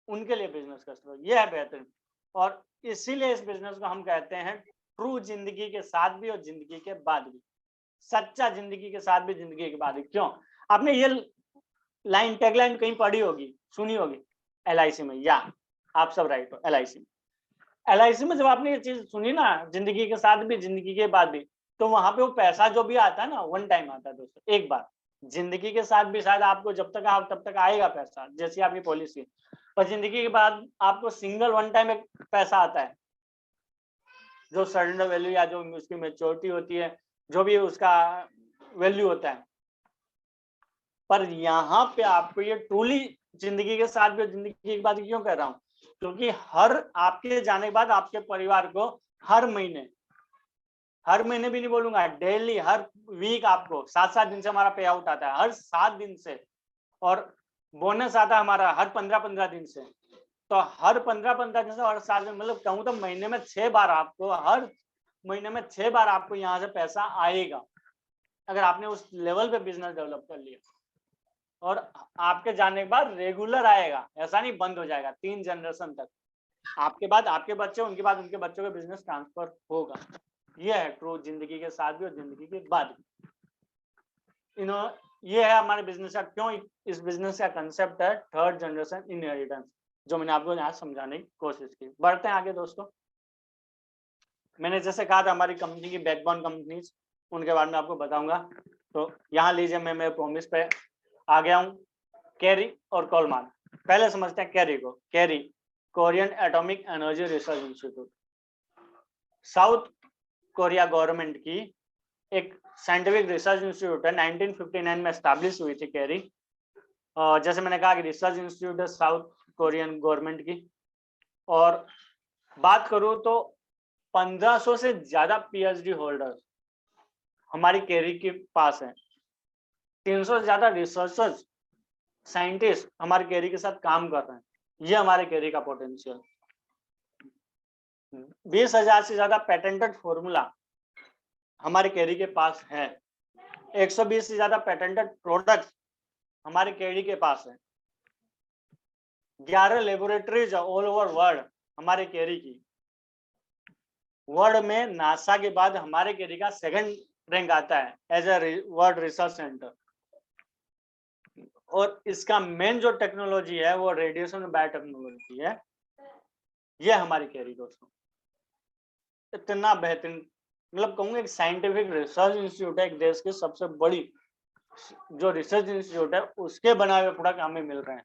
उनके लिए बिजनेस कर सकते हो, ये है बेहतरीन। और इसीलिए इस बिजनेस को हम कहते हैं ट्रू जिंदगी के साथ भी और जिंदगी के बाद भी, सच्चा जिंदगी के साथ भी जिंदगी के बाद भी। क्यों? आपने ये लाइन टैगलाइन कहीं पढ़ी होगी, सुनी होगी, LIC में, या आप सब राइट हो, LIC में। LIC में जब आपने ये चीज सुनी ना, जिंदगी के साथ भी जिंदगी के बाद भी, तो वहां पे वो पैसा जो भी आता है ना, वन टाइम आता है दोस्तों, एक बार। जिंदगी के साथ भी शायद आपको जब तक आप तब तक आएगा पैसा, जैसी आपकी पॉलिसी, पर जिंदगी के बाद आपको सिंगल वन टाइम एक पैसा आता है, जो सरेंडर वैल्यू या जो उसकी मेच्योरिटी होती है, जो भी उसका वैल्यू होता है। पर यहाँ पे आपको ये ट्रूली जिंदगी के साथ भी जिंदगी के बाद क्यों कह रहा हूँ, क्योंकि हर आपके जाने के बाद आपके परिवार को हर महीने भी नहीं बोलूंगा, डेली, हर वीक आपको 7-7 दिन से हमारा पे आउट आता है, हर 7 दिन से। और बोनस आता है हमारा हर 15-15 दिन से। तो हर 15-15 दिन से और 7 दिन, मतलब कहूँ तो महीने में 6 बार आपको, हर महीने में 6 बार आपको यहाँ से पैसा आएगा, अगर आपने उस लेवल पे बिजनेस डेवलप कर लिया। और आपके जाने के बाद रेगुलर आएगा, ऐसा नहीं बंद हो जाएगा, 3 जनरेशन तक, आपके बाद आपके बच्चे, उनके बाद उनके बच्चों का बिजनेस ट्रांसफर होगा। ये है ट्रू जिंदगी के साथ भी और जिंदगी के बाद भी। ये है हमारे बिजनेस का, क्यों इस बिजनेस का कंसेप्ट है थर्ड जनरेशन इनहेरिटेंस, जो मैंने आपको यहाँ समझाने की कोशिश की। बढ़ते हैं आगे दोस्तों। मैंने जैसे कहा था हमारी कंपनी की बैकबोन कंपनीज, उनके बारे में आपको बताऊंगा। तो यहाँ लीजिए, मैं मेरे प्रॉमिस पे आ गया हूँ। कैरी और कोलमार्क, पहले समझते हैं कैरी को। Carry Korean atomic energy research institute, south Korea government की एक साइंटिफिक रिसर्च इंस्टीट्यूट है। 1959 में एस्टैब्लिश हुई थी कैरी। जैसे मैंने कहा कि रिसर्च इंस्टीट्यूट है साउथ कोरियन गवर्नमेंट की। और बात करूं तो 1500 से ज्यादा पीएचडी होल्डर्स हमारी कैरी के पास है। 300 से ज्यादा रिसर्चर्स साइंटिस्ट हमारे कैरी के साथ काम कर रहे हैं। ये हमारे कैरी का पोटेंशियल। 20,000 से ज्यादा पेटेंटेड फॉर्मूला हमारे कैरी के पास है। 120 से ज्यादा पेटेंटेड प्रोडक्ट्स हमारे कैरी के पास है। 11 लेबोरेटरीज ऑल ओवर वर्ल्ड हमारे कैरी की। वर्ल्ड में नासा के बाद हमारे कैरी का सेकंड रैंक आता है as a world research centre. और इसका मेन जो टेक्नोलॉजी है वो रेडिएशन बायोटेक्नोलॉजी है। ये हमारी कैरी दोस्तों इतना बेहतरीन, मतलब कहूंगा एक साइंटिफिक रिसर्च इंस्टीट्यूट है। एक देश की सबसे बड़ी जो रिसर्च इंस्टीट्यूट है उसके बनाए हुए प्रोडक्ट हमें मिल रहे हैं।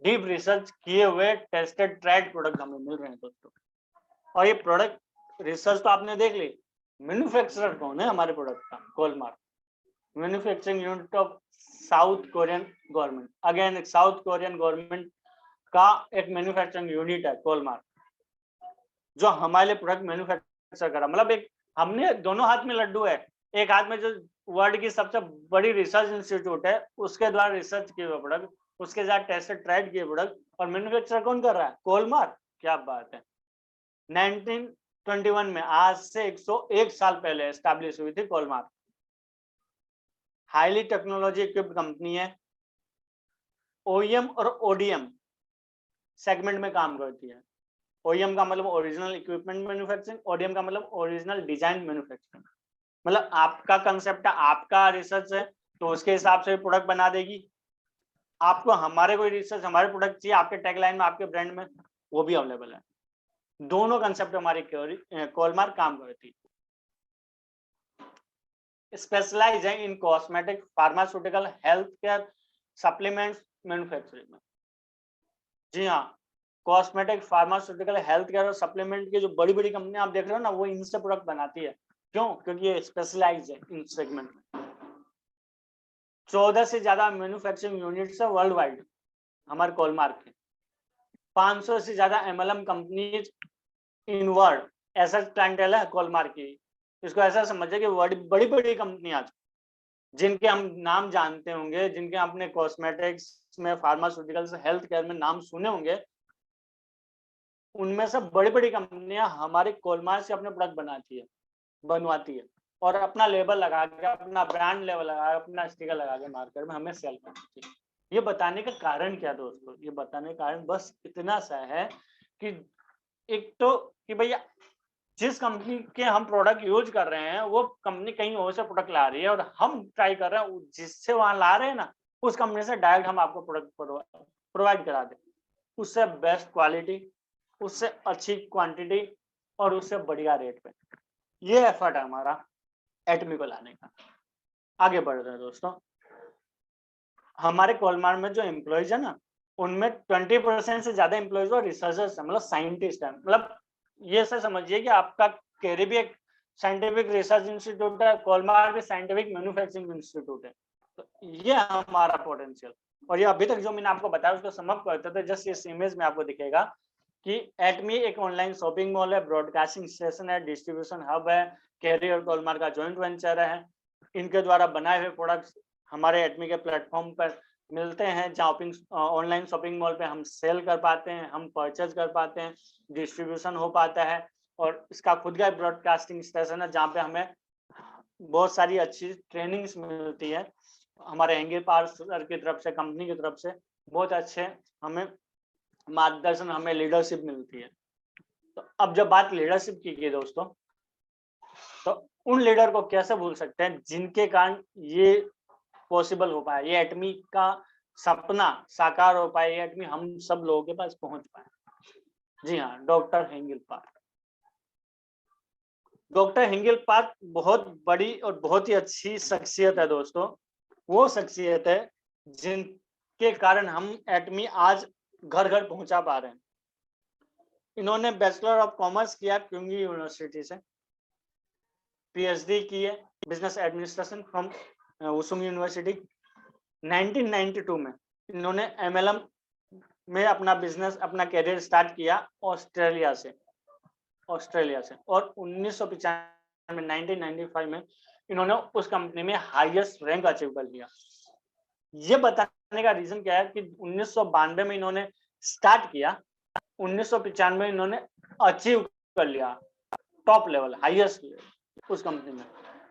डीप रिसर्च किए हुए टेस्टेड ट्राइड प्रोडक्ट हमें मिल रहे हैं दोस्तों। और ये प्रोडक्ट रिसर्च तो आपने देख ली। मैन्युफैक्चरर कौन है हमारे प्रोडक्ट का? Kolmar, manufacturing unit of South Korean government. Again South Korean government का एक मैन्युफैक्चरिंग यूनिट है कोलमार्क, जो हमारे लिए प्रोडक्ट मैन्युफैक्चर करा। मतलब एक हमने दोनों हाथ में लड्डू है। एक हाथ में जो वर्ल्ड की सबसे बड़ी रिसर्च इंस्टीट्यूट है उसके द्वारा रिसर्च किए हुए प्रोडक्ट, उसके साथ टेस्टेड ट्राइड किए प्रोडक्ट, और मैन्युफैक्चर कौन कर रहा है? कोलमार्क। क्या बात है। 1921 में, आज से 101 साल पहले एस्टैब्लिश हुई थी कोलमार्क। हाईली टेक्नोलॉजी इक्विप्ड कंपनी है। ओईएम और ओडीएम सेगमेंट में काम करती है। ओईएम का मतलब ओरिजिनल इक्विपमेंट मैन्युफैक्चरिंग, ओडीएम का मतलब ओरिजिनल डिजाइन मैन्युफैक्चरिंग। मतलब आपका कंसेप्ट है, आपका रिसर्च है, तो उसके हिसाब से प्रोडक्ट बना देगी। आपको हमारे कोई रिसर्च, हमारे प्रोडक्ट चाहिए आपके टैगलाइन में, आपके ब्रांड में, वो भी अवेलेबल है। दोनों कंसेप्ट हमारी कोलमार्क काम करती है। स्पेशलाइज है in cosmetic, pharmaceutical, health care, supplements manufacturing में। जी हाँ, कॉस्मेटिक, फार्मास्यूटिकल, हेल्थ केयर और सप्लीमेंट की जो बड़ी बड़ी कंपनियां आप देख रहे हो ना, वो इनसे प्रोडक्ट बनाती है। क्यों? क्योंकि ये स्पेशलाइज है इन सेगमेंट में। 14 से ज्यादा मैन्युफैक्चरिंग यूनिट्स है वर्ल्ड वाइड हमारे कोलमार्क के। 500 से ज्यादा एमएलएम कंपनीज इन वर्ल्ड, ऐसा क्लाइंटेल है कोलमार्क की। इसको ऐसा समझिए कि बड़ी बड़ी कंपनियां जिनके हम नाम जानते होंगे, जिनके अपने कॉस्मेटिक्स में, फार्मास्यूटिकल्स, हेल्थ केयर में नाम सुने होंगे, उनमें से बड़ी बड़ी कंपनियां हमारे कोलमार्क से अपने प्रोडक्ट बनवाती है और अपना लेबल लगा के, अपना ब्रांड लेवल लगा के, अपना स्टिकर लगा के मार्केट में हमें सेल करती है। ये बताने का कारण क्या दोस्तों? ये बताने का कारण बस इतना सा है कि एक तो कि भैया जिस कंपनी के हम प्रोडक्ट यूज कर रहे हैं वो कंपनी कहीं और से प्रोडक्ट ला रही है, और हम ट्राई कर रहे हैं जिससे वहां ला रहे हैं ना, उस कंपनी से डायरेक्ट हम आपको प्रोडक्ट प्रोवाइड करा दें। उससे बेस्ट क्वालिटी, उससे अच्छी क्वांटिटी और उससे बढ़िया रेट पे। ये एफर्ट है हमारा एटमी को लाने का। आगे बढ़ रहे हैं दोस्तों। हमारे कोलमार्क में जो एम्प्लॉइज है ना, उनमें 20% से ज्यादा एम्प्लॉइज और रिसर्चर्स है, मतलब साइंटिस्ट है। मतलब ये से समझिए कि आपका कैरी भी एक साइंटिफिक रिसर्च इंस्टीट्यूट है, कोलमार्क भी साइंटिफिक मैन्युफैक्चरिंग इंस्टीट्यूट है। तो ये हमारा पोटेंशियल। और ये अभी तक जो मैंने आपको बताया उसको समाप्त करते थे। जस्ट इस इमेज में आपको दिखेगा कि एटमी एक ऑनलाइन शॉपिंग मॉल है, ब्रॉडकास्टिंग स्टेशन है, डिस्ट्रीब्यूशन हब है, कैरी और कोलमार्क का जॉइंट वेंचर है। इनके द्वारा बनाए हुए प्रोडक्ट्स हमारे एटमी के प्लेटफॉर्म पर मिलते हैं, जहाँ ऑनलाइन शॉपिंग मॉल पे हम सेल कर पाते हैं, हम परचेज कर पाते हैं, डिस्ट्रीब्यूशन हो पाता है। और इसका खुद का ब्रॉडकास्टिंग स्टेशन है जहाँ पे हमें बहुत सारी अच्छी ट्रेनिंग्स मिलती है। हमारे एंगे पार सर की तरफ से, कंपनी की तरफ से बहुत अच्छे हमें मार्गदर्शन, हमें लीडरशिप मिलती है। तो अब जब बात लीडरशिप की गई दोस्तों, तो उन लीडर को कैसे भूल सकते हैं जिनके कारण ये पॉसिबल हो पाया, ये एटमी का सपना साकार हो पाया, ये एटमी हम सब लोगों के पास पहुंच पाए। जी हाँ, डॉक्टर हेंगेल पार्क। डॉक्टर हिंगल पार्क बहुत बड़ी और बहुत ही अच्छी शख्सियत है दोस्तों। वो शख्सियत है जिनके कारण हम एटमी आज घर घर पहुंचा पा रहे हैं। इन्होंने बैचलर ऑफ कॉमर्स किया क्योंगी यूनिवर्सिटी से, पीएचडी की है बिजनेस एडमिनिस्ट्रेशन फ्रॉम वुसुंग यूनिवर्सिटी। 1992 में इन्होंने एमएलएम में अपना बिजनेस, अपना करियर स्टार्ट किया ऑस्ट्रेलिया से। और 1995 में इन्होंने उस कंपनी में हाईएस्ट रैंक अचीव कर लिया। ये बताने का रीजन क्या है कि 1992 में इन्होंने स्टार्ट किया, 1995 में इन्होंने अचीव कर लिया टॉप लेवल, हाईएस्ट लेवल उस कंपनी में।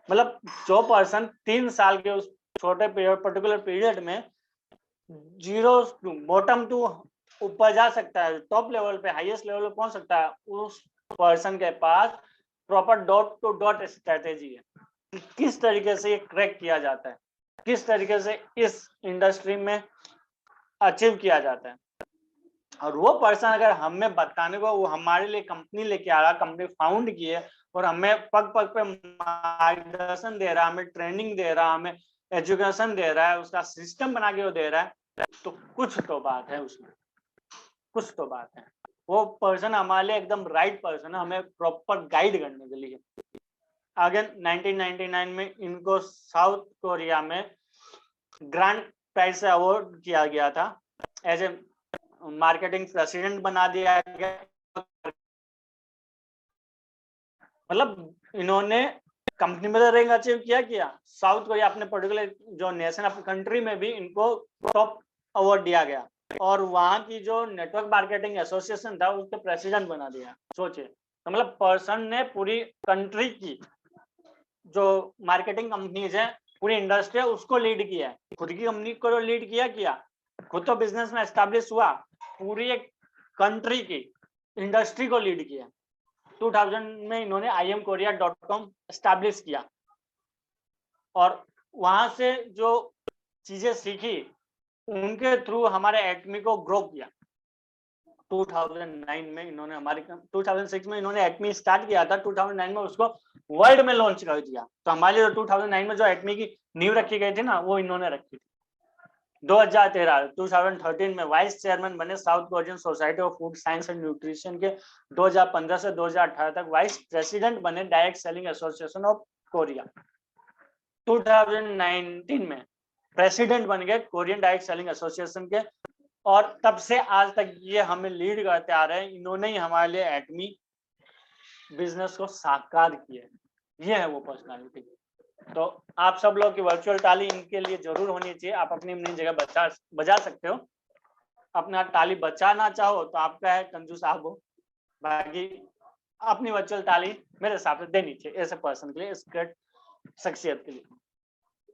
मतलब जो पर्सन 3 साल के उस छोटे पर्टिकुलर पीरियड में जीरो बॉटम टू ऊपर जा सकता है, टॉप लेवल पे हाईएस्ट लेवल पे पहुंच सकता है, उस पर्सन के पास proper dot to dot strategy है कि किस तरीके से ये क्रैक किया जाता है, किस तरीके से इस इंडस्ट्री में अचीव किया जाता है। और वो पर्सन अगर हमें बताने को, वो हमारे लिए कंपनी लेके आ रहा, कंपनी फाउंड की है और हमें पग पग पे मार्गदर्शन दे रहा है, हमें ट्रेनिंग दे रहा है, हमें एजुकेशन दे रहा है, उसका सिस्टम बना के वो दे रहा है, तो कुछ तो बात है उसमें, कुछ तो बात है। वो पर्सन हमारे लिए एकदम राइट पर्सन है, हमें प्रॉपर गाइड करने के लिए। अगेन 1999 में इनको साउथ कोरिया में ग्रैंड प्राइज से अवार्ड किया गया था, एज ए मार्केटिंग प्रेसिडेंट बना दिया गया। मतलब इन्होंने कंपनी में तो रैंक अचीव किया साउथ कोरिया अपने पर्टिकुलर जो नेशन अपने कंट्री में भी इनको टॉप अवार्ड दिया गया, और वहां की जो नेटवर्क मार्केटिंग एसोसिएशन था उसके प्रेसिडेंट बना दिया। सोचिए, तो मतलब पर्सन ने पूरी कंट्री की जो मार्केटिंग कंपनीज है, पूरी इंडस्ट्री है, उसको लीड किया है, खुद की कंपनी को लीड किया, खुद तो बिजनेस में एस्टैब्लिश हुआ, पूरी एक कंट्री की इंडस्ट्री को लीड किया। 2000 में इन्होंने imkorea.com एस्टैब्लिश किया और वहां से जो चीजें सीखी उनके थ्रू हमारे एटमी को ग्रो किया। 2009 में इन्होंने 2006 में इन्होंने एटमी स्टार्ट किया था, 2009 में उसको वर्ल्ड में लॉन्च कर दिया। तो हमारे लिए 2009 में जो एटमी की नींव रखी गई थी ना, वो इन्होंने रखी थी। 2013 में वाइस चेयरमैन बने south Korean society of food science and nutrition के। 2015 से 2018 तक वाइस प्रेसिडेंट बने direct selling association of Korea. 2019 में प्रेसिडेंट बन गए कोरियन डायरेक्ट सेलिंग एसोसिएशन के, और तब से आज तक ये हमें लीड करते आ रहे हैं। इन्होंने ही हमारे लिए एटमी बिजनेस को साकार किया। ये है वो पर्सनालिटी। तो आप सब लोग की वर्चुअल ताली इनके लिए जरूर होनी चाहिए। आप अपनी अपनी जगह बजा सकते हो, अपना ताली बचाना चाहो तो आपका है, कंजूस आप हो। बाकी अपनी वर्चुअल ताली मेरे हिसाब से देनी चाहिए ऐसे पर्सन के लिए, इस ग्रेट शख्सियत के लिए।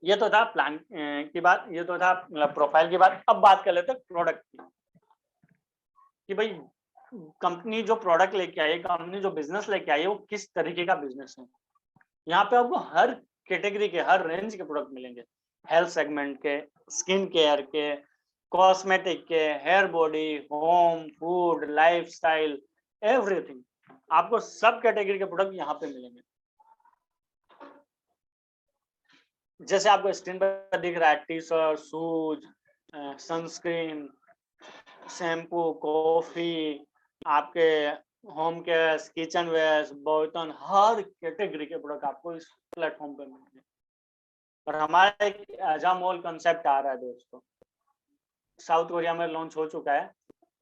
ये तो था प्लान की बात, ये तो था प्रोफाइल की बात। अब बात कर लेते हैं प्रोडक्ट की, कि भाई कंपनी जो प्रोडक्ट लेके आई है, कंपनी जो बिजनेस लेके आई है, वो किस तरीके का बिजनेस है। यहाँ पे आपको हर कैटेगरी के, हर रेंज के प्रोडक्ट मिलेंगे। हेल्थ सेगमेंट के, स्किन केयर के, कॉस्मेटिक के, hair body, home, food, lifestyle, everything. आपको सब कैटेगरी के प्रोडक्ट यहाँ पे मिलेंगे। जैसे आपको स्क्रीन पर दिख रहा है, T shirt, shoes, sunscreen, shampoo, coffee, आपके होम केयर, किचन वेयर, बर्तन, हर कैटेगरी के प्रोडक्ट आपको इस प्लेटफॉर्म पे मिलेंगे। और हमारा एक एजामॉल कंसेप्ट आ रहा है दोस्तों, साउथ कोरिया में लॉन्च हो चुका है।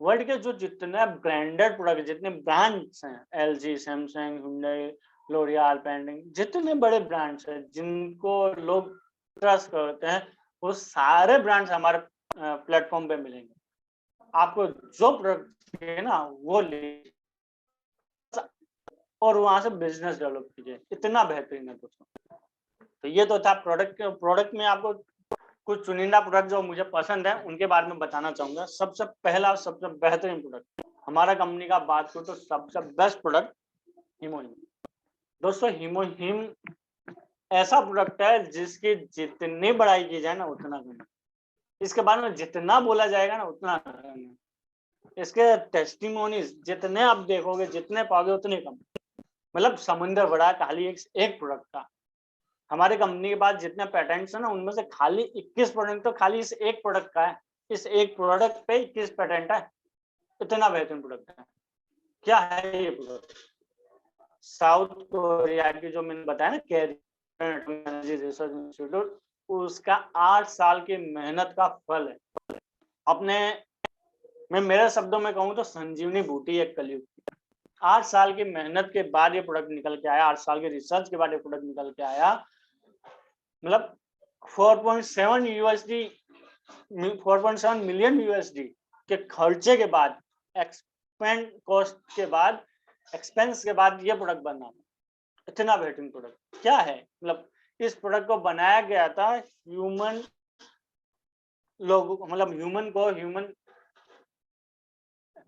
वर्ल्ड के जो जितने ब्रांडेड प्रोडक्ट, जितने ब्रांड्स हैं, LG, Samsung, Hyundai, L'Oreal, pending, जितने बड़े ब्रांड्स हैं जिनको लोग ट्रस्ट करते हैं, वो सारे ब्रांड्स हमारे प्लेटफॉर्म पे मिलेंगे। आपको जो प्रोडक्ट है ना वो ले और वहां से बिजनेस डेवलप कीजिए। इतना बेहतरीन है दोस्तों। तो ये तो था प्रोडक्ट में आपको कुछ चुनिंदा प्रोडक्ट जो मुझे पसंद है उनके बारे में बताना चाहूंगा। सबसे पहला, सबसे बेहतरीन प्रोडक्ट हमारा कंपनी का बात करूं तो सबसे बेस्ट प्रोडक्ट हिमोहिम। दोस्तों हिमोहिम ऐसा प्रोडक्ट है जिसकी जितनी बड़ाई की जाए ना उतना कम, इसके बारे में जितना बोला जाएगा ना उतना कम। इसके टेस्टिमोनीज जितने आप देखोगे, जितने पाओगे उतने कम। मतलब समुंदर बड़ा खाली एक प्रोडक्ट का। हमारे कंपनी के पास जितने पेटेंट्स है ना, उनमें से खाली 21 प्रोडक्ट तो खाली इस एक प्रोडक्ट का है। इस एक प्रोडक्ट पे 21 पेटेंट है। इतना बेहतरीन प्रोडक्ट है। क्या है ये प्रोडक्ट? साउथ कोरिया की जो मैंने बताया ना, कैरियर एनर्जी रिसर्च इंस्टीट्यूट, उसका 8 साल की मेहनत का फल है। अपने मैं मेरे शब्दों में कहूँ तो संजीवनी बूटी एक कलयुग की। 8 साल की मेहनत के बाद ये प्रोडक्ट निकल के आया, 8 साल के रिसर्च के बाद ये प्रोडक्ट निकल के आया। मतलब 4.7 यूएसडी 4.7 मिलियन यूएसडी के खर्चे के बाद, एक्सपेंड कॉस्ट के बाद, एक्सपेंस के बाद ये प्रोडक्ट बना। इतना बेहतरीन प्रोडक्ट क्या है? मतलब इस प्रोडक्ट को बनाया गया था ह्यूमन लोगों को, मतलब ह्यूमन को ह्यूमन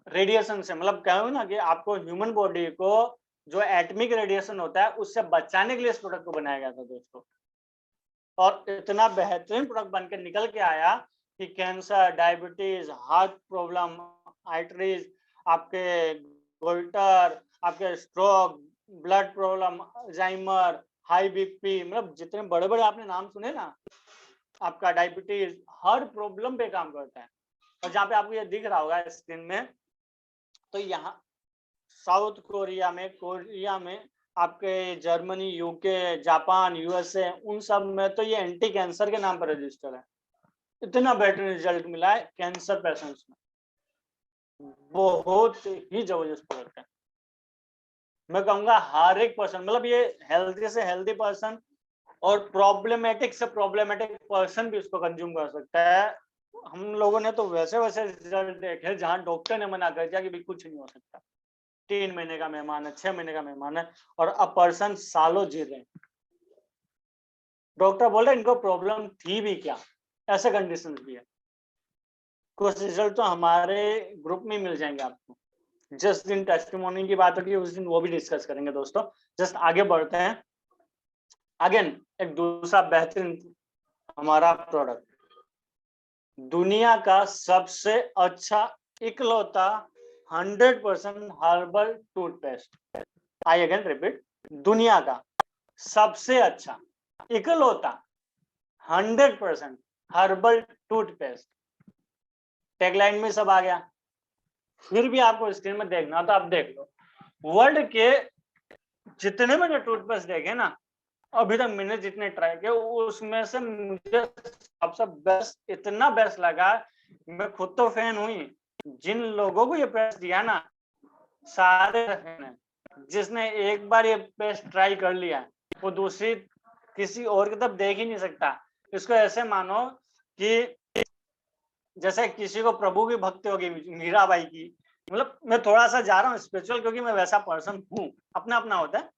रेडिएशन से, मतलब कहूँ ना कि आपको ह्यूमन बॉडी को जो एटमिक रेडिएशन होता है उससे बचाने के लिए इस प्रोडक्ट को बनाया गया था दोस्तों। और इतना बेहतरीन प्रोडक्ट बनकर निकल के आया कि cancer, diabetes, heart problem, arteries, आपके गोल्टर, आपके stroke, blood problem, Alzheimer, high BP, मतलब जितने बड़े बड़े आपने नाम सुने ना, आपका डायबिटीज, हर प्रॉब्लम पे काम करता है। और जहाँ पे आपको ये दिख रहा होगा स्क्रीन में, तो यहाँ साउथ कोरिया में आपके जर्मनी, यूके, जापान, यूएसए, उन सब में तो ये एंटी कैंसर के नाम पर रजिस्टर है। इतना बेहतरीन रिजल्ट मिला है कैंसर पेशेंट्स में। बहुत ही जबरदस्त प्रोडक्ट है। मैं कहूंगा हर एक पर्सन, मतलब ये हेल्दी से हेल्दी पर्सन और प्रॉब्लमेटिक से प्रॉब्लमेटिक पर्सन भी इसको कंज्यूम कर सकता है। हम लोगों ने तो वैसे वैसे रिजल्ट देखे जहां डॉक्टर ने मना कर दिया कि भाई कुछ नहीं हो सकता। 3 महीने का मेहमान है, 6 महीने का मेहमान है, और अब पर्सन सालों जी रहे हैं। डॉक्टर बोल रहे इनको प्रॉब्लम थी भी क्या, ऐसे कंडीशन भी है। कुछ रिजल्ट तो हमारे ग्रुप में मिल जाएंगे आपको। जिस दिन टेस्टिमोनी की बात होगी उस दिन वो भी डिस्कस करेंगे दोस्तों। जस्ट आगे बढ़ते हैं। अगेन एक दूसरा बेहतरीन हमारा प्रोडक्ट, दुनिया का सबसे अच्छा इकलौता 100% herbal toothpaste. I again repeat, दुनिया का सबसे अच्छा इकलौता 100% हर्बल टूथपेस्ट। टैगलाइन में सब आ गया। फिर भी आपको स्क्रीन में देखना तो आप देख लो, वर्ल्ड के जितने मैंने टूथपेस्ट देखे ना अभी तक, मैंने जितने ट्राई किए उसमें से मुझे सबसे बेस्ट, इतना बेस्ट लगा, मैं खुद तो फैन हुई। जिन लोगों को ये पेस्ट दिया ना, सारे फैन हैं। जिसने एक बार ये पेस्ट ट्राई कर लिया वो दूसरी किसी और की तरफ देख ही नहीं सकता। इसको ऐसे मानो कि जैसे किसी को प्रभु की भक्ति होगी, मीराबाई की, मतलब मैं थोड़ा सा जा रहा हूँ स्पिरिचुअल क्योंकि मैं वैसा पर्सन हूँ, अपना अपना होता है।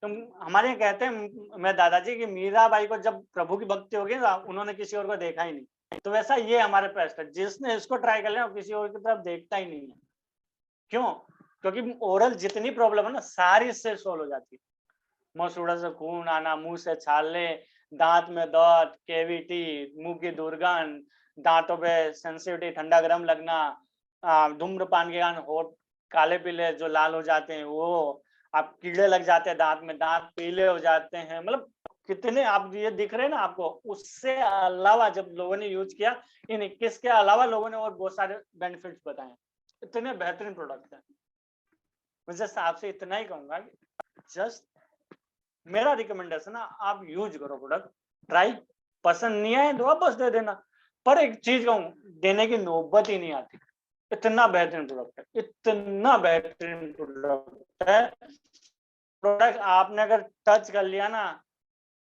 तो हमारे यहाँ कहते हैं मैं दादाजी की मीराबाई को जब प्रभु की भक्ति होगी ना, उन्होंने किसी और को देखा ही नहीं। तो वैसा ये हमारे पेस्ट है, जिसने इसको ट्राई कर लिया किसी और की तरफ देखता ही नहीं है। क्यों? क्योंकि ओरल जितनी प्रॉब्लम है ना सारी इससे सोल्व हो जाती है। मसूड़ा से खून आना, मुंह से छाले, दांत में दर्द, कैविटी, मुंह की दुर्गंध, दांतों पे सेंसिटिविटी, ठंडा गर्म लगना, धूम्रपान के कारण होठ काले पीले जो लाल हो जाते हैं, वो आप कीड़े लग जाते हैं दांत में, दांत पीले हो जाते हैं, मतलब कितने आप ये दिख रहे हैं ना आपको। उससे अलावा जब लोगों ने यूज किया, इन 21 के अलावा लोगों ने और बहुत सारे बेनिफिट्स बताए। इतने बेहतरीन प्रोडक्ट है। मैं जस्ट आपसे इतना ही कहूंगा कि जस्ट मेरा रिकमेंडेशन है, आप यूज करो प्रोडक्ट, ट्राई, पसंद नहीं आए तो वापस दे देना। पर एक चीज कहूं, देने की नौबत ही नहीं आती। इतना बेहतरीन प्रोडक्ट है, इतना बेहतरीन प्रोडक्ट है। प्रोडक्ट आपने अगर टच कर लिया ना,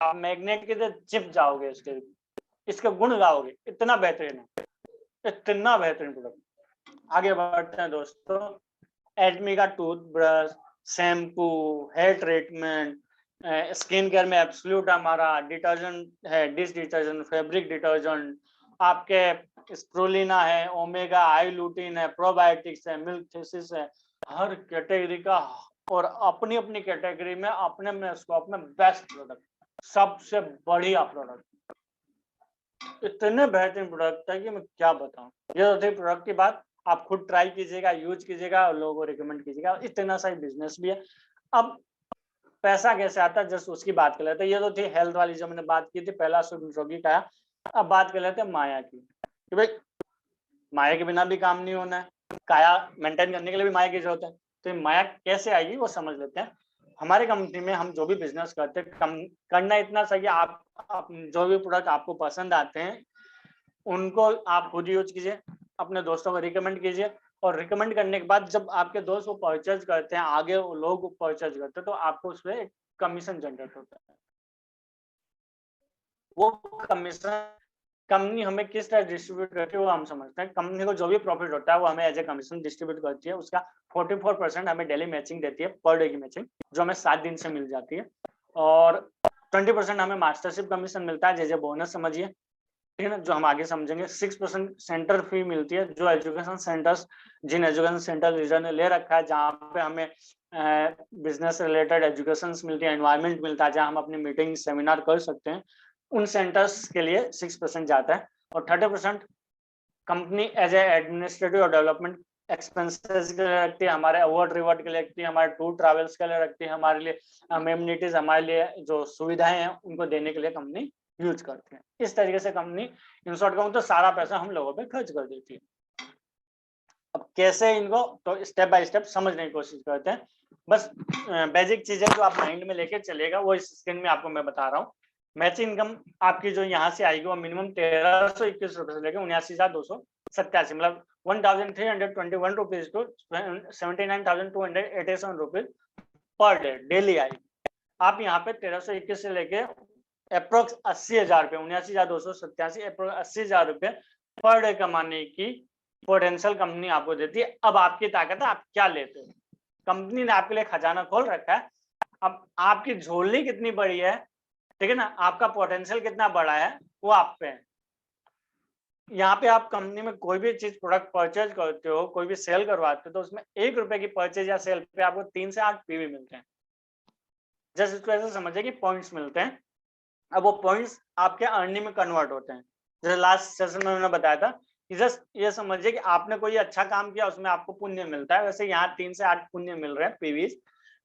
आप मैग्नेट की तरह चिप जाओगे, इसके गुण गाओगे। इतना बेहतरीन है, इतना बेहतरीन प्रोडक्ट। आगे बढ़ते हैं दोस्तों। एटमी का toothbrush, shampoo, hair treatment, skin care में एब्सोल्यूट हमारा डिटर्जेंट है, डिश डिटर्जेंट, फैब्रिक डिटर्जेंट, आपके स्प्रुलिना है, ओमेगा, आई लूटिन है, प्रोबायोटिक्स है, मिल्क थीसिस है, हर कैटेगरी का और अपनी अपनी कैटेगरी में अपने अपने स्कोप में बेस्ट प्रोडक्ट, सबसे बढ़िया प्रोडक्ट। इतने बेहतरीन प्रोडक्ट है कि मैं क्या बताऊं। ये तो थी प्रोडक्ट की बात। आप खुद ट्राई कीजिएगा, यूज कीजिएगा और लोगों को रिकमेंड कीजिएगा। इतना सा बिजनेस भी है। अब पैसा कैसे आता है जस्ट उसकी बात कर लेते हैं। ये तो थी हेल्थ वाली जो मैंने बात की थी, पहला सुख निरोगी काया। अब बात कर लेते हैं माया की, कि भाई माया के बिना भी काम नहीं होना है, काया मेंटेन करने के लिए भी माया की जरूरत है। तो ये माया कैसे आएगी वो समझ लेते हैं। हमारे कंपनी में हम जो भी बिजनेस करते हैं, करना इतना सही, आप जो भी प्रोडक्ट आपको पसंद आते हैं उनको आप खुद यूज कीजिए, अपने दोस्तों को रिकमेंड कीजिए, और रिकमेंड करने के बाद जब आपके दोस्त वो परचेज करते हैं, आगे वो लोग परचेज करते हैं, तो आपको उसमें एक कमीशन जनरेट होता है। वो कमीशन कंपनी हमें किस तरह डिस्ट्रीब्यूट करती है वो हम समझते हैं। कंपनी को जो भी प्रॉफिट होता है वो हमें एज ए कमीशन डिस्ट्रीब्यूट करती है। उसका 44% हमें डेली मैचिंग देती है, पर डे की मैचिंग, जो हमें 7 दिन से मिल जाती है। और 20% हमें मास्टरशिप कमीशन मिलता है, जैसे बोनस समझिए, ठीक है ना, जो हम आगे समझेंगे। 6% सेंटर फी मिलती है, जो एजुकेशन सेंटर्स, जिन एजुकेशन सेंटर लीडर ने ले रखा है, जहाँ पे हमें बिजनेस रिलेटेड एजुकेशन मिलती है, एनवायरमेंट मिलता है, जहाँ हम अपनी मीटिंग सेमिनार कर सकते हैं, उन सेंटर्स के लिए 6% जाता है। और 30% कंपनी एज ए एडमिनिस्ट्रेटिव और डेवलपमेंट एक्सपेंसेस के लिए रखती है, हमारे अवार्ड रिवॉर्ड के लिए रखती है, हमारे टूर ट्रैवल्स के लिए रखती है, हमारे लिए अमेनिटीज, हमारे लिए जो सुविधाएं हैं उनको देने के लिए कंपनी यूज करती है। इस तरीके से कंपनी, इन शॉर्ट कहूं तो सारा पैसा हम लोगों पे खर्च कर देती है। अब कैसे इनको, तो स्टेप बाय स्टेप समझने की कोशिश करते हैं। बस बेसिक चीजें जो आप माइंड में लेके चलेगा वो इस स्क्रीन में आपको मैं बता रहा हूँ। मैचिंग इनकम आपकी जो यहाँ से आएगी वो मिनिमम 1321 रुपए से लेकर 79,287, मतलब 1321 rupees to 79,287 rupees per day daily आएगी। आप यहाँ पे 1321 से लेके अप्रोक्स 80,000 रुपए, 79,287 अप्रोक्स 80,000 रुपए पर डे कमाने की पोटेंशियल कंपनी आपको देती है। अब आपकी ताकत है, आप क्या लेते हो। कंपनी ने आपके लिए खजाना खोल रखा है, अब आपकी झोली कितनी बड़ी है, ठीक है ना, आपका पोटेंशियल कितना बड़ा है, वो आप पे है। यहाँ पे आप कंपनी में कोई भी चीज प्रोडक्ट परचेज करते हो, कोई भी सेल करवाते हो, तो उसमें 1 रुपए की परचेज या सेल पे आपको 3 से 8 पीवी मिलते हैं। जैसे इसको ऐसे समझिए कि पॉइंट्स मिलते हैं। अब वो पॉइंट्स आपके अर्निंग में कन्वर्ट होते हैं। जैसे लास्ट सेशन में मैंने बताया था कि जस्ट ये समझिए कि आपने कोई अच्छा काम किया, उसमें आपको पुण्य मिलता है। वैसे यहाँ 3 से 8 पुण्य मिल रहे हैं, पीवीज,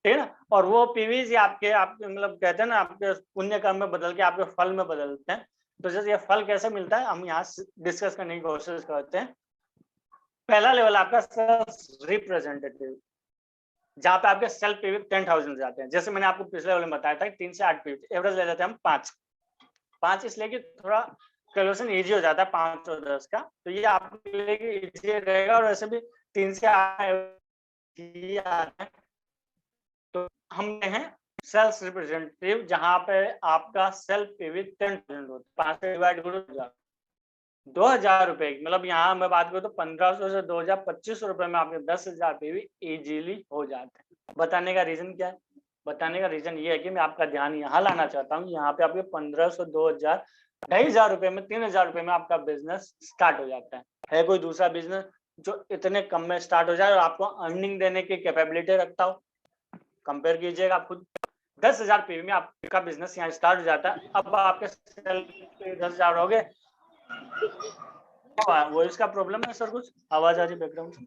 ठीक है ना। और वो पीवीज आपके मतलब कहते हैं ना, आपके पुण्य कर्म में बदल के आपके फल में बदलते हैं। तो जैसे ये फल कैसे मिलता है हम यहाँ डिस्कस करने की कोशिश करते हैं। पहला लेवल आपका सेल्फ रिप्रेजेंटेटिव, जहाँ पे आपके सेल्फ पीवी 10,000 जाते हैं। जैसे मैंने आपको पिछले वाले में बताया था 3 से 8 पीवी, एवरेज ले जाते हैं हम 5 इसलिए कि थोड़ा कैलकुलेशन इजी हो जाता है 5 और 10 का, तो ये आपके लिए इजी रहेगा। और वैसे भी 3 से 8 तो हमने हैं सेल्स रिप्रेजेंटेटिव, जहां पे आपका सेल्फ पीवी 10,000 होता है, 5 से डिवाइड करो 2,000 रुपए, मतलब यहाँ मैं बात करूँ तो 1,500 से 2,025 रुपए में आपके 10,000 पीवी इजीली हो जाते हैं। बताने का रीजन क्या है, बताने का रीजन ये है कि मैं आपका ध्यान यहाँ लाना चाहता हूँ। यहाँ पे आपके 1,500, 2,000, 2,500 रुपए में, 3,000 रुपए में आपका बिजनेस स्टार्ट हो जाता है कोई दूसरा बिजनेस जो इतने कम में स्टार्ट हो जाए और आपको अर्निंग देने की कैपेबिलिटी रखता हो। कंपेयर कीजिएगा आप खुद, 10,000 पीवी में आपका बिजनेस यहाँ स्टार्ट हो जाता है। अब आपके 10,000 हो गए। वो इसका प्रॉब्लम है सर, कुछ आवाज आ रही बैकग्राउंड से।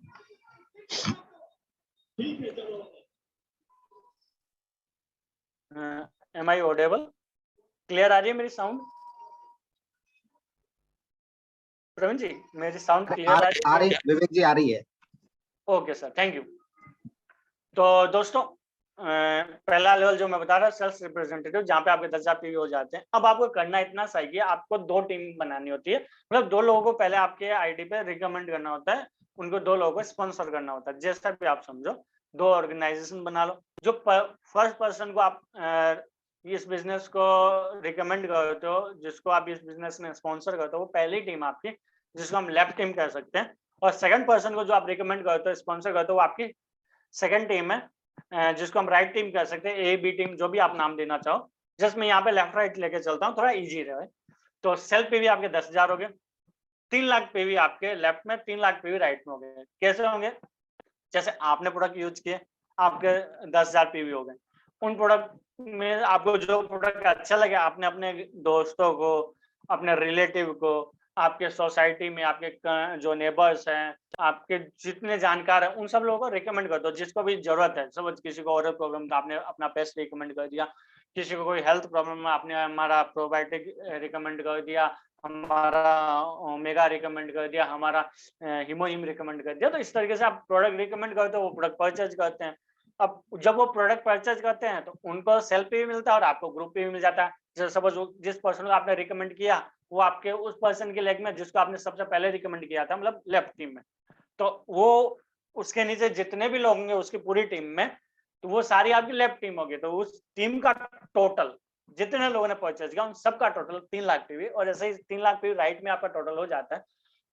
एम आई ऑडेबल, क्लियर आ रही है मेरी साउंड? प्रवीण जी मेरी साउंड क्लियर आ रही है विवेक जी, आ रही है। Okay sir, thank you. तो दोस्तों पहला लेवल जो मैं बता रहा सेल्स रिप्रेजेंटेटिव, जहाँ पे आपके 10,000 पीवी हो जाते हैं। अब आपको करना इतना सही है, आपको 2 टीम बनानी होती है, मतलब 2 लोगों को पहले आपके आईडी पे रिकमेंड करना होता है, उनको 2 लोगों को स्पॉन्सर करना होता है। जैसा भी आप समझो, 2 ऑर्गेनाइजेशन बना लो। जो फर्स्ट पर्सन को आप इस बिजनेस को रिकमेंड करते हो, जिसको आप इस बिजनेस में स्पॉन्सर करते हो, वो पहली टीम आपकी, जिसको हम लेफ्ट टीम कह सकते हैं। और सेकंड पर्सन को जो आप रिकमेंड करते हो, स्पॉन्सर करते हो, वो आपकी सेकंड टीम है, जिसको हम राइट टीम कह सकते हैं, ए बी टीम, जो भी आप नाम देना चाहो। जस्ट मैं यहाँ पे लेफ्ट राइट लेके चलता हूँ, थोड़ा इजी रहे। तो सेल्फ पीवी आपके 10,000 हो गए, 3 लाख पीवी आपके लेफ्ट में, 3 लाख पीवी राइट में हो गए। कैसे होंगे, जैसे आपने प्रोडक्ट यूज किए, आपके 10,000 पीवी हो गए। उन प्रोडक्ट में आपको जो प्रोडक्ट अच्छा लगे, आपने अपने दोस्तों को, अपने रिलेटिव को, आपके सोसाइटी में आपके जो नेबर्स हैं, आपके जितने जानकार हैं, उन सब लोगों को रिकमेंड कर दो जिसको भी जरूरत है। सपोज किसी को ओरल प्रॉब्लम था, आपने अपना पेस्ट रिकमेंड कर दिया, किसी को कोई हेल्थ प्रॉब्लम है, आपने हमारा प्रोबायोटिक रिकमेंड कर दिया, हमारा ओमेगा रिकमेंड कर दिया, हमारा हीमोहिम रिकमेंड कर दिया। तो इस तरीके से आप प्रोडक्ट रिकमेंड करते हो, वो प्रोडक्ट परचेज करते हैं। अब जब वो प्रोडक्ट परचेज करते हैं तो उनको सेल पे भी मिलता है और आपको ग्रुप पे भी मिल जाता है। जैसे सपोज जिस पर्सन को आपने रिकमेंड किया वो आपके उस पर्सन के लेग में जिसको आपने सबसे पहले रिकमेंड किया था, मतलब लेफ्ट टीम में, तो वो उसके नीचे जितने भी लोग होंगे उसकी पूरी टीम में, तो वो सारी आपकी लेफ्ट टीम होगी। तो उस टीम का टोटल जितने लोगों ने परचेज किया उन सबका टोटल 3 लाख पीवी, और ऐसे ही 3 लाख पीवी राइट में आपका टोटल हो जाता है।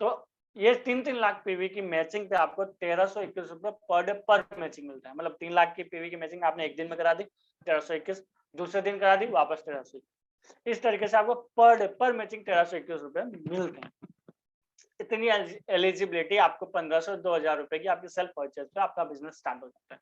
तो ये 3-3 लाख पीवी की मैचिंग पे आपको 1321 रुपए पर डे पर मैचिंग मिलता है। मतलब 3 लाख की पीवी की मैचिंग आपने एक दिन में करा दी 1321, दूसरे दिन करा दी वापस 1321। इस तरीके से आपको पर डे पर मैचिंग 1321 रुपए मिलते हैं। इतनी एलिजिबिलिटी आपको 1500-2000 रुपए की आपकी सेल्फ परचेज पे आपका बिजनेस स्टार्ट हो जाता है।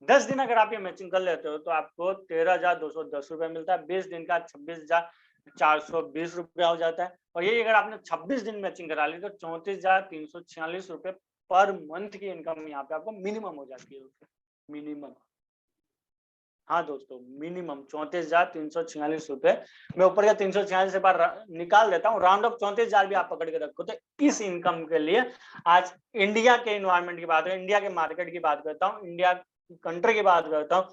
10 दिन अगर आप ये मैचिंग कर लेते हो तो आपको 13,210 रुपए मिलता है। 20 दिन का 26,420 रुपया हो जाता है। और ये अगर आपने 26 दिन मैचिंग करा ली तो 34,346 रुपए पर मंथ की इनकम यहाँ पे आपको मिनिमम हो जाती है। मिनिमम, हाँ दोस्तों, मिनिमम 34,346 रुपए। मैं ऊपर का 346 से बार निकाल देता हूँ, राउंड ऑफ 34,000 भी आप पकड़ के रखो। तो इस इनकम के लिए आज इंडिया के इन्वायरमेंट की बात है, इंडिया के मार्केट की बात करता हूँ, इंडिया कंट्री की बात करता हूँ,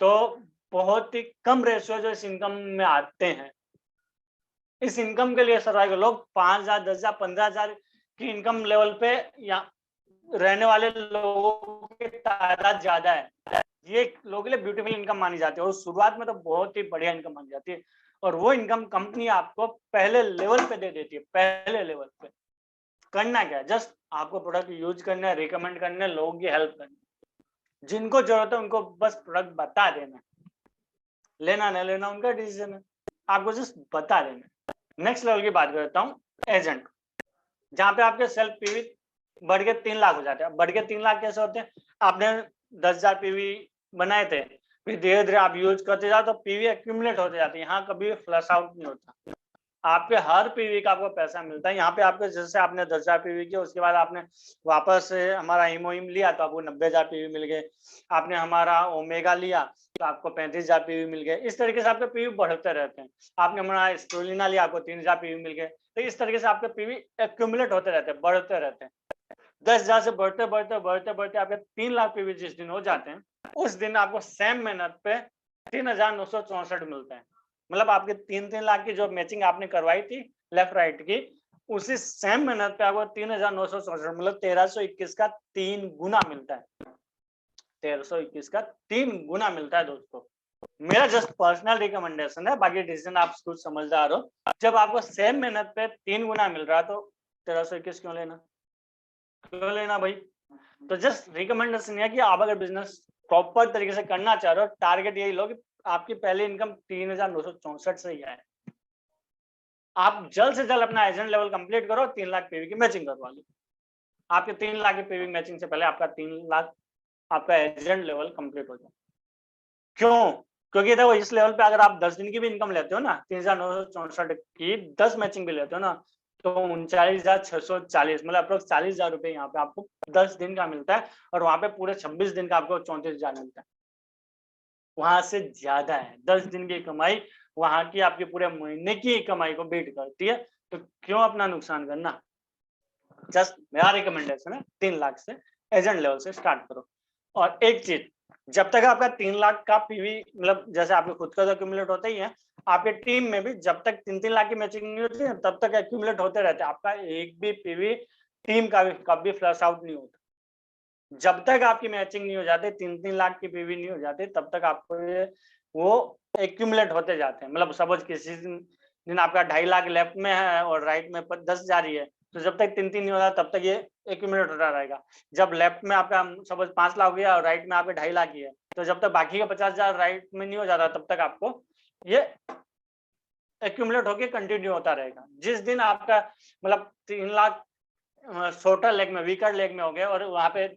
तो बहुत ही कम रेशियो जो इस इनकम में आते हैं। इस इनकम के लिए सर्वाइव लोग 5,000, 10,000, 15,000 की इनकम लेवल पे या रहने वाले लोगों की तादाद ज्यादा है। ये लोगों के लिए ब्यूटीफुल इनकम मानी जाती है और शुरुआत में तो बहुत ही बढ़िया इनकम मानी जाती है। और वो इनकम कंपनी आपको पहले लेवल पे दे देती है। पहले लेवल पे करना क्या है, जस्ट आपको प्रोडक्ट यूज करना है, रिकमेंड करना है, लोगों की हेल्प करनी है। जिनको जरूरत है उनको बस प्रोडक्ट बता देना, लेना न लेना उनका डिसीजन है, आपको जस्ट बता देना। नेक्स्ट लेवल की बात करता हूँ, एजेंट, जहाँ पे आपके सेल्फ पीवी बढ़ के 3 लाख हो जाते हैं। बढ़ के 3 लाख कैसे होते हैं, आपने 10,000 पीवी बनाए थे, फिर धीरे धीरे आप यूज करते जाओ तो पीवी एक्यूमुलेट होते जाते हैं। यहाँ कभी फ्लश आउट नहीं होता, आपके हर पीवी का आपको पैसा मिलता है। यहाँ पे आपके जैसे आपने 10,000 पीवी किया, उसके बाद आपने वापस हमारा हीमोहिम लिया तो आपको 90,000 पीवी मिल गए। आपने हमारा ओमेगा लिया तो आपको 35,000 पीवी मिल गए। इस तरीके से आपके पीवी बढ़ते रहते हैं। आपने हमारा स्टोलिना लिया, आपको 3,000 पीवी मिल गए। तो इस तरीके से आपके पीवी एक्यूमुलेट होते रहते हैं, बढ़ते रहते हैं। 10,000 से बढ़ते बढ़ते बढ़ते बढ़ते आपके 3 लाख पीवी जिस दिन हो जाते हैं, उस दिन आपको सेम मेहनत पे 3,964 मिलते हैं। मतलब आपके 3-3 लाख की जो मैचिंग आपने करवाई थी लेफ्ट राइट की, उसी सेम मेहनत पे आपको 3,964 मतलब 1321 का 3 गुना मिलता है। 1321 का 3 गुना मिलता है दोस्तों। मेरा जस्ट पर्सनल रिकमेंडेशन है, बाकी डिसीजन आप खुद समझदार हो। जब आपको सेम मेहनत पे 3 गुना मिल रहा है तो 1321 क्यों लेना भाई। तो जस्ट रिकमेंडेशन है कि आप अगर बिजनेस प्रॉपर तरीके से करना चाह रहे हो, टारगेट यही लो कि आपकी पहली इनकम 3,964 से ही आए। आप जल्द से जल्द अपना एजेंट लेवल कंप्लीट करो, 3 लाख पीवी की मैचिंग करवा लो। आपके 3 लाख की पीवी मैचिंग से पहले आपका 3 लाख आपका एजेंट लेवल कंप्लीट हो जाए। क्यों? क्योंकि देखो इस लेवल पे अगर आप 10 दिन की भी इनकम लेते हो ना, 3,964 की 10 मैचिंग भी लेते हो ना, तो 39,640 मतलब अप्रोक्स 40,000 रुपए यहाँ पे आपको 10 दिन का मिलता है। और वहां पे पूरे 26 दिन का आपको 34,000 मिलता है। वहां से ज्यादा है। 10 दिन की कमाई वहां की आपके पूरे महीने की कमाई को बीट करती है। तो क्यों अपना नुकसान करना। जस्ट मेरा रिकमेंडेशन है 3 लाख से एजेंट लेवल से स्टार्ट करो। और एक चीज, जब तक आपका 3 लाख का पीवी मतलब जैसे आपके खुद का तो एक्यूमुलेट होता ही है, आपके टीम में भी जब तक 3-3 लाख की मैचिंग नहीं होती है तब तक एक्यूमुलेट होते रहते हैं। आपका एक भी पीवी टीम का भी कभी फ्लश आउट नहीं होता। जब तक आपकी मैचिंग नहीं हो जाती, 3-3 लाख की पीवी नहीं हो जाती, तब तक आपको ये वो एक्यूमुलेट होते जाते हैं। मतलब सपोज किसी दिन आपका 2.5 लाख लेफ्ट में है और राइट में 10 जा रही है, तो जब तक 3-3 नहीं होता तब तक ये एक्यूमुलेट होता रहेगा। जब लेफ्ट में आपका सपोज 5 लाख हो गया और राइट में आपके 2.5 लाख ही है, तो जब तक बाकी का 50,000 राइट में नहीं हो जाता तब तक आपको ये एक्यूमुलेट होके कंटिन्यू होता रहेगा। जिस दिन आपका मतलब 3 लाख शॉर्टर लेग में वीकर लेग में हो गया और वहां पे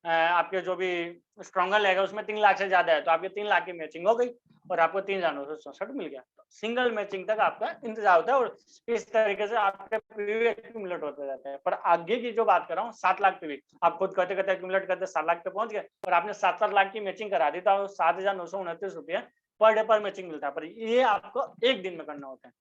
आपके जो भी स्ट्रॉन्गर लेग है उसमें 3 लाख से ज्यादा है तो आपके 3 लाख की मैचिंग हो गई और आपको 3,964 मिल गया। सिंगल मैचिंग तक आपका इंतजार होता है और इस तरीके से आपके पीवी एक्यूमुलेट होते जाते हैं। पर आगे की जो बात कर रहा हूँ 7 लाख पीवी, आप खुद करते करते एक्यूमुलेट करते 7 लाख पे पहुंच गए और आपने 7 लाख की मैचिंग करा दी तो 7,929 रुपये पर डे पर मैचिंग मिलता है। पर ये आपको एक दिन में करना होता है।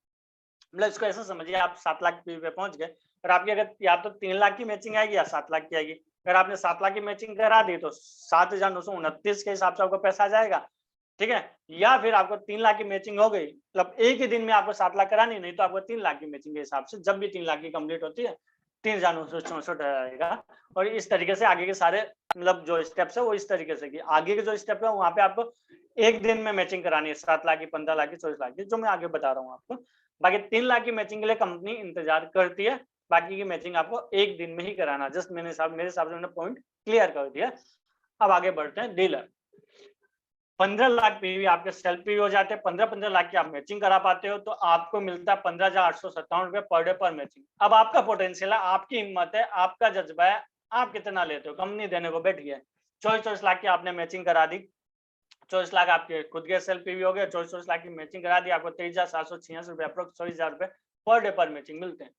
मतलब इसको ऐसा समझिए, आप 7 लाख पीवी पे पहुंच गए और आपकी अगर या तो 3 लाख की मैचिंग आएगी या 7 लाख की आएगी। अगर आपने 7 लाख की मैचिंग करा दी तो 7,929 के हिसाब से आपको पैसा जाएगा, ठीक है। या फिर आपको 3 लाख की मैचिंग हो गई, मतलब एक ही दिन में आपको 7 लाख करानी, नहीं तो आपको 3 लाख की मैचिंग के हिसाब से जब भी 3 लाख की कंप्लीट होती है 3,964 आएगा। और इस तरीके से आगे के सारे मतलब जो स्टेप्स है वो इस तरीके से कि आगे के जो स्टेप है वहां पे आपको एक दिन में मैचिंग करानी है 7 लाख की, 15 लाख की, 24 लाख की, जो मैं आगे बता रहा हूँ आपको। बाकी 3 लाख की मैचिंग के लिए कंपनी इंतजार करती है, बाकी की मैचिंग आपको एक दिन में ही कराना। जस्ट मेरे हिसाब से मैंने पॉइंट क्लियर कर दिया। अब आगे बढ़ते हैं डीलर। 15 लाख पीवी आपके सेल्फ पीवी हो जाते हैं। 15 लाख की आप मैचिंग करा पाते हो तो आपको मिलता है 15,857 रुपए पर डे पर मैचिंग। अब आपका पोटेंशियल है, आपकी हिम्मत है, आपका जज्बा है, आप कितना लेते हो। कंपनी देने को बैठी है 24 लाख की आपने मैचिंग करा दी, 24 लाख आपके खुद के सेल्फ पीवी हो गए, 24 लाख की मैचिंग करा दी, आपको 23,786 रुपए अप्रोक्स 24,000 रुपए पर डे पर मैचिंग मिलते हैं।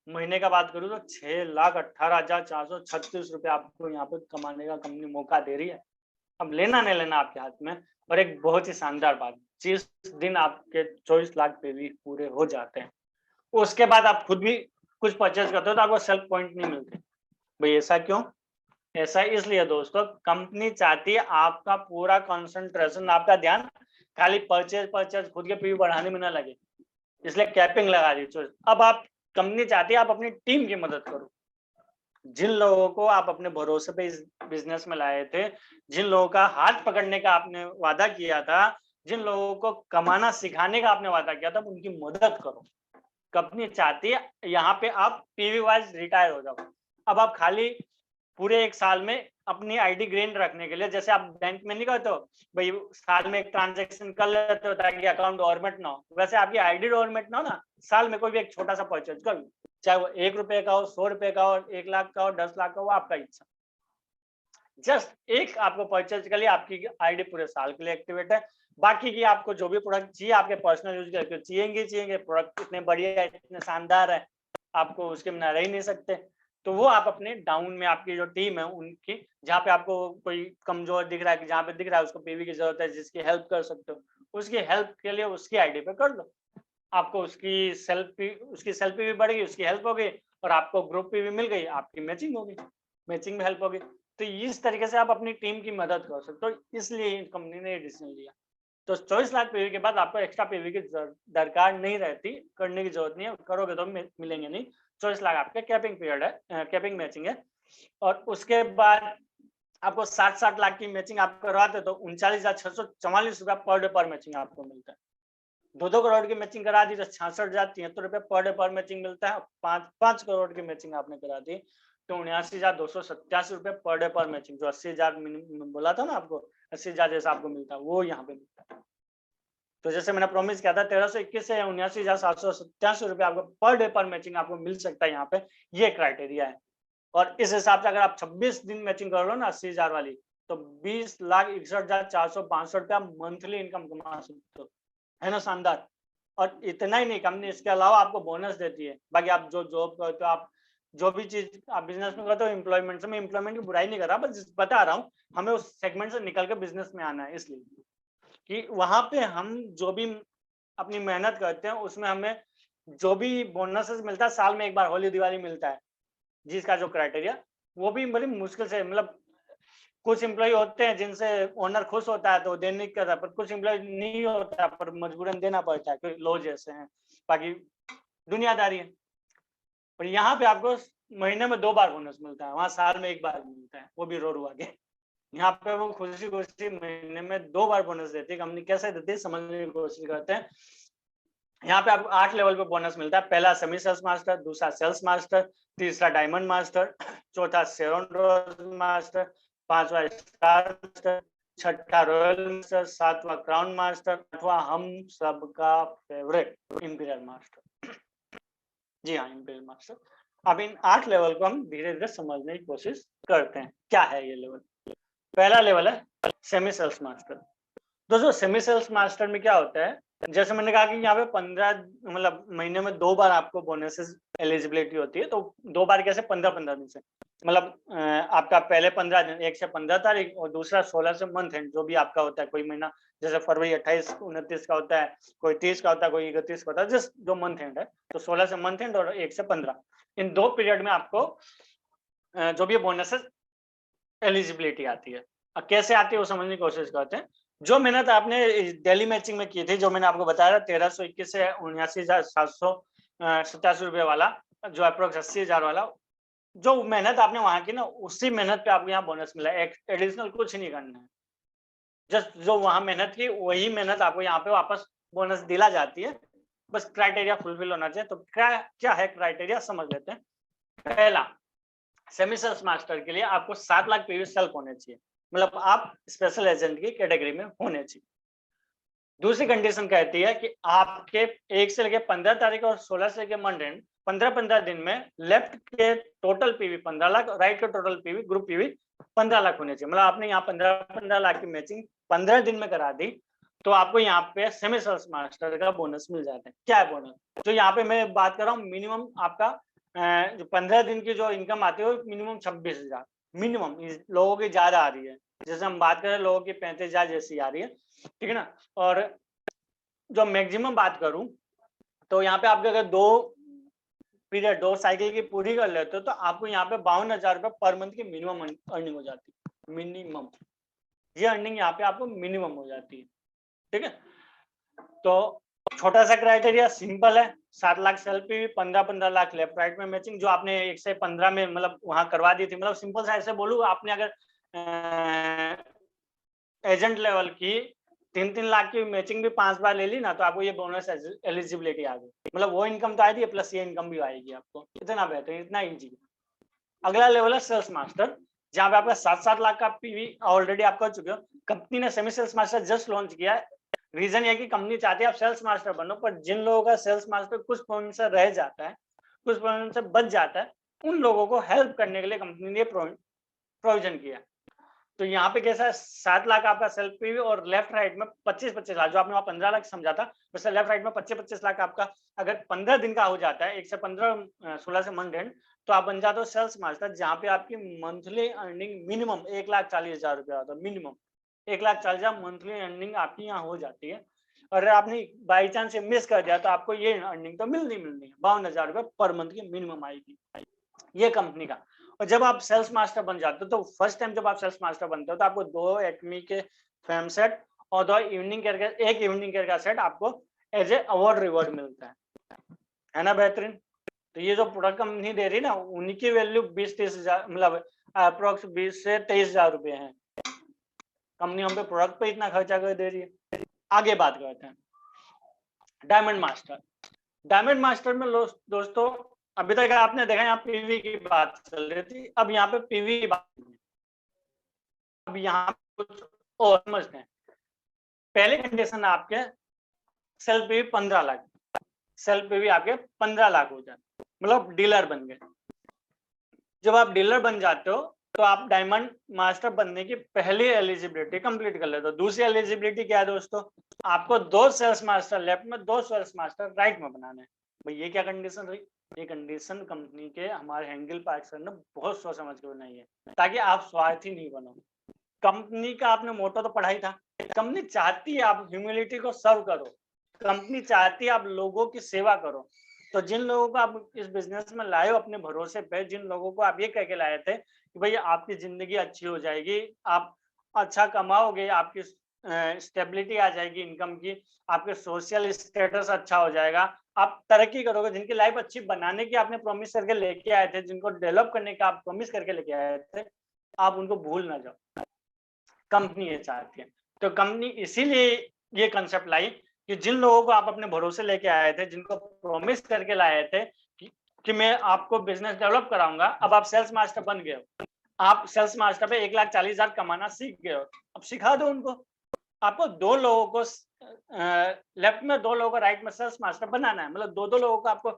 महीने का बात करूँ तो 6,18,436 रुपए आपको यहाँ पे कमाने का कंपनी मौका दे रही है। अब लेना नहीं लेना आपके हाथ में। और एक बहुत ही शानदार बात, जिस दिन आपके 24 लाख पीवी पूरे हो जाते हैं उसके बाद आप खुद भी कुछ परचेज करते हो तो आपको सेल्फ पॉइंट नहीं मिलते। भाई ऐसा क्यों? ऐसा इसलिए दोस्तों, कंपनी चाहती है आपका पूरा कंसंट्रेशन, आपका ध्यान खाली परचेज खुद के पीवी बढ़ाने में ना लगे, इसलिए कैपिंग लगा दी। अब आप कंपनी चाहती है आप अपनी टीम की मदद करो। जिन लोगों को आप अपने भरोसे पे इस बिजनेस में लाए थे, जिन लोगों का हाथ पकड़ने का आपने वादा किया था, जिन लोगों को कमाना सिखाने का आपने वादा किया था, उनकी मदद करो। कंपनी चाहती है यहाँ पे आप पीवी वाइज रिटायर हो जाओ। अब आप खाली पूरे एक साल में अपनी आईडी ग्रीन रखने के लिए, जैसे आप बैंक में नहीं करते हो भाई साल में एक ट्रांजेक्शन कर लेते हो ताकि अकाउंट डोरमेट ना हो, वैसे आपकी आईडी डोरमेट ना हो ना, साल में कोई भी एक छोटा सा परचेज कर लो, चाहे वो 1 रुपए का हो, 100 रुपए का हो, 1 लाख का हो, 10 लाख का हो, आपका इच्छा। जस्ट एक आपको परचेज के लिए आपकी आईडी पूरे साल के लिए एक्टिवेट है। बाकी की आपको जो भी प्रोडक्ट चाहिए आपके पर्सनल यूज के लिए चाहिए, प्रोडक्ट इतने बढ़िया है, इतने शानदार है, आपको उसके बिना रह ही नहीं सकते। तो वो आप अपने डाउन में आपकी जो टीम है उनकी, जहाँ पे आपको कोई कमजोर दिख रहा है, जहाँ पे दिख रहा है उसको पीवी की जरूरत है, जिसकी हेल्प कर सकते हो, उसकी हेल्प के लिए उसकी आईडी पे कर लो। आपको उसकी सेल्फ भी बढ़ गई, उसकी हेल्प हो गई और आपको ग्रुप पे भी मिल गई, आपकी मैचिंग हो गई, मैचिंग में हेल्प हो गई। तो इस तरीके से आप अपनी टीम की मदद कर सकते हो, इसलिए कंपनी ने ये डिसीजन लिया। तो 24 लाख पीवी के बाद आपको एक्स्ट्रा पीवी की दरकार नहीं रहती, करने की जरूरत नहीं है, करोगे तो मिलेंगे नहीं। 24 लाख आपके कैपिंग पीरियड है, कैपिंग मैचिंग है। और उसके बाद आपको 60 लाख की मैचिंग आप करवाते तो 39,644 रुपया पर डे पर मैचिंग आपको मिलता है। 2 करोड़ की मैचिंग करा दी तो 66,073 रुपए पर डे पर मैचिंग मिलता है। 5 करोड़ की मैचिंग आपने करा दी तो 79,287 रुपए पर डे पर मैचिंग, जो 80,000 बोला था ना आपको, 80,000 जैसा आपको मिलता है वो यहाँ पे मिलता है। तो जैसे मैंने प्रॉमिस किया था 1321 से 79,787 रुपए आपको पर डे पर मैचिंग आपको मिल सकता है यहाँ पे, ये क्राइटेरिया है। और इस हिसाब से अगर आप 26 दिन मैचिंग कर लो ना 80,000 वाली, तो 20,61,462 रुपया मंथली इनकम कमा सकते हो, है ना शानदार। और इतना ही नहीं, कंपनी इसके अलावा आपको बोनस देती है। बाकी आप जो जॉब करते हो, आप जो भी चीज आप बिजनेस में करते हो, एम्प्लॉयमेंट से, मैं एम्प्लॉयमेंट की बुराई नहीं कर रहा, बस बता रहा हूँ हमें उस सेगमेंट से निकल के बिजनेस में आना है, इसलिए कि वहां पे हम जो भी अपनी मेहनत करते हैं उसमें हमें जो भी बोनसेस मिलता है, साल में एक बार होली दिवाली मिलता है, जिसका जो क्राइटेरिया वो भी बड़ी मुश्किल से, मतलब कुछ एम्प्लॉय होते हैं जिनसे ओनर खुश होता है तो देने का था, पर कुछ एम्प्लॉय नहीं होता पर मजबूरन देना पड़ता है, कोई लो जैसे हैं, बाकी दुनियादारी है। पर यहाँ पे आपको महीने में 2 बार बोनस मिलता है, वहां साल में 1 बार मिलता है, वो भी रो रुआ के। यहाँ पे वो खुशी खुशी महीने में 2 बार बोनस देती है। कंपनी कैसे देती है समझने की कोशिश करते हैं। यहाँ पे आपको 8 लेवल पे बोनस मिलता है। पहला सेमी सेल्स मास्टर, दूसरा सेल्स मास्टर, तीसरा डायमंड मास्टर, चौथा शेरॉन रोज मास्टर, 5वां स्टार मास्टर, 6ठा रॉयल मास्टर, 7वां क्राउन मास्टर, 8वां हम सबका फेवरेट इंपीरियल मास्टर। जी हाँ, इंपीरियल मास्टर। अब इन 8 लेवल को हम धीरे धीरे समझने की कोशिश करते हैं। क्या है ये लेवल? पहला लेवल है सेमी सेल्स मास्टर। दोस्तों सेमी सेल्स मास्टर में क्या होता है, जैसे मैंने कहा कि यहाँ पे 15 मतलब महीने में 2 बार आपको बोनसेस एलिजिबिलिटी होती है। तो 2 बार कैसे, 15-15 दिन से, मतलब आपका पहले 15 दिन 1 से 15 तारीख और दूसरा 16 से मंथ एंड, जो भी आपका होता है। कोई महीना जैसे फरवरी 28-29 का होता है, कोई 30 का होता है, कोई 31 का होता है, जिस जो मंथ एंड है। तो 16 से मंथ एंड और 1 से 15, इन 2 पीरियड में आपको जो भी बोनसेस एलिजिबिलिटी आती है। अब कैसे आती है वो समझने की कोशिश करते हैं। जो मेहनत आपने डेली मैचिंग में की थी, जो मैंने आपको बताया 1321 से 79,787 रुपए वाला, जो अप्रोक्स 80,000 वाला, जो मेहनत आपने वहां की ना, उसी मेहनत पे आपको यहाँ बोनस मिला है। एडिशनल कुछ नहीं करना है, जस्ट जो वहां मेहनत की वही मेहनत आपको यहाँ पे वापस बोनस दिला जाती है। बस क्राइटेरिया फुलफिल होना चाहिए। तो क्या है क्राइटेरिया, समझ लेते हैं। पहला, सेमी सेल्स मास्टर के लिए आपको 7 लाख पीवी सेल्फ होने चाहिए, मतलब आप स्पेशल एजेंट की कैटेगरी में होने चाहिए। दूसरी कंडीशन कहती है कि आपके 1 से लेकर 15 तारीख और 16 से लेकर मंथ एंड 15-15 दिन में लेफ्ट के टोटल पीवी 15 लाख, राइट के total PV group PV 15 lakh होने चाहिए। मतलब आपने यहाँ 15-15 लाख की मैचिंग 15 दिन में करा दी, तो आपको यहाँ पे सेमी सेल्स मास्टर का बोनस मिल जाता है। क्या है बोनस? तो यहाँ पे मैं बात कर रहा हूँ मिनिमम आपका जो 15 दिन की जो इनकम आती है वो मिनिमम 26,000 मिनिमम। लोगों की ज्यादा आ रही है, जैसे हम बात करें लोगों की 35,000 जैसी आ रही है, ठीक है ना। और जो मैक्सिमम बात करूं तो यहाँ पे आपके अगर 2 पीरियड 2 साइकिल की पूरी कर लेते हो तो आपको यहाँ पे 52,000 रुपए पर मंथ की मिनिमम अर्निंग हो जाती है। मिनिमम ये अर्निंग यहाँ पे आपको मिनिमम हो जाती है, ठीक है। तो छोटा सा क्राइटेरिया सिंपल है, 7 lakh self PV, 15-15 lakh left right में मैचिंग, जो आपने 1 से 15 में मतलब वहां करवा दी थी। मतलब सिंपल सा ऐसे बोलूं, आपने अगर एजेंट लेवल की 3-3 लाख की मैचिंग भी 5 बार ले ली ना, तो आपको ये बोनस एलिजिबिलिटी आ गई। मतलब वो इनकम तो आएगी प्लस ये इनकम भी आएगी आपको। इतना बेहतर, इतना इजी। अगला लेवल है सेल्स मास्टर, जहां पे आपका 7-7 लाख का पीवी ऑलरेडी आप कर चुके हो। कंपनी ने semi sales master just launch किया है। रीजन ये कि कंपनी चाहती है आप सेल्स मास्टर बनो, पर जिन लोगों का सेल्स मास्टर कुछ पॉइंट से रह जाता है, कुछ पॉइंट से बच जाता है, उन लोगों को हेल्प करने के लिए कंपनी ने प्रोविजन किया। तो यहाँ पे कैसा है, 7 लाख आपका सेल्फ पीवी और लेफ्ट राइट में 25-25 लाख, जो आपने वहां 15 लाख समझा था, वैसे लेफ्ट राइट में 25-25 लाख आपका अगर 15 दिन का हो जाता है, 1 से 15 16 से मंथ एंड, तो आप बन जाते हो सेल्स मास्टर, जहाँ पे आपकी मंथली अर्निंग मिनिमम 1,40,000 रुपया होता है। मिनिमम 1,40,000 मंथली अर्निंग आपकी यहाँ हो जाती है। और अगर आपने बाई चांस मिस कर दिया तो आपको ये अर्निंग तो मिलनी है, 52,000 रुपये पर मंथ की मिनिमम आएगी, ये कंपनी का। और जब आप सेल्स मास्टर बन जाते हो तो फर्स्ट टाइम जब आप सेल्स मास्टर बनते हो तो आपको 2 एक्मी के फैम सेट और 2 इवनिंग केयर का, एक इवनिंग केयर का सेट आपको एज ए अवार्ड रिवॉर्ड मिलता है ना। बेहतरीन। तो ये जो प्रोडक्ट कंपनी दे रही है ना, उनकी वैल्यू 20-30 हजार, मतलब अप्रोक्स 20 से 23,000 रुपए है। कंपनी हम पे प्रोडक्ट पे इतना खर्चा कर दे रही है। आगे बात करते हैं डायमंड मास्टर। डायमंड मास्टर में दोस्तों अभी तक आपने देखा यहाँ पीवी की बात चल रही थी, अब यहाँ पे पीवी की बात, अब यहाँ कुछ और समझते हैं। पहले कंडीशन आपके self PV 15 lakh, self PV आपके 15 लाख हो जाए, मतलब डीलर बन गए। जब आप डीलर बन जाते हो तो आप डायमंड मास्टर बनने की पहली एलिजिबिलिटी कंप्लीट कर लेते हो। दूसरी एलिजिबिलिटी क्या है दोस्तों, आपको 2 सेल्स मास्टर लेफ्ट में, 2 सेल्स मास्टर राइट में बनाने हैं। भाई ये क्या कंडीशन रही? ये कंडीशन कंपनी के हमारे हैंडल पार्क सर ने बहुत सोच समझ के बनाई है, ताकि आप स्वार्थी नहीं बनो। कंपनी का आपने मोटो तो पढ़ा ही था, कंपनी चाहती है आप ह्यूमिलिटी को सर्व करो, कंपनी चाहती है आप लोगों की सेवा करो। तो जिन लोगों को आप इस बिजनेस में लाए हो अपने भरोसे पे, जिन लोगों को आप ये कह के लाए थे कि भाई आपकी जिंदगी अच्छी हो जाएगी, आप अच्छा कमाओगे, आपकी स्टेबिलिटी आ जाएगी इनकम की, आपके सोशल स्टेटस अच्छा हो जाएगा, आप तरक्की करोगे, जिनकी लाइफ अच्छी बनाने की आपने प्रॉमिस करके लेके आए थे, जिनको डेवलप करने का आप प्रॉमिस करके लेके आए थे, आप उनको भूल ना जाओ। कंपनी ये चाहती है। तो कंपनी इसीलिए ये कंसेप्ट लाई कि जिन लोगों को आप अपने भरोसे लेके आए थे, जिनको प्रॉमिस करके लाए थे कि मैं आपको बिजनेस डेवलप कराऊंगा, अब आप सेल्स मास्टर बन गए हो, आप सेल्स मास्टर पे 1,40,000 कमाना सीख गए हो, अब सिखा दो उनको। आपको 2 लोगों को लेफ्ट में, 2 लोगों को राइट में सेल्स मास्टर बनाना है, मतलब 2-2 लोगों को आपको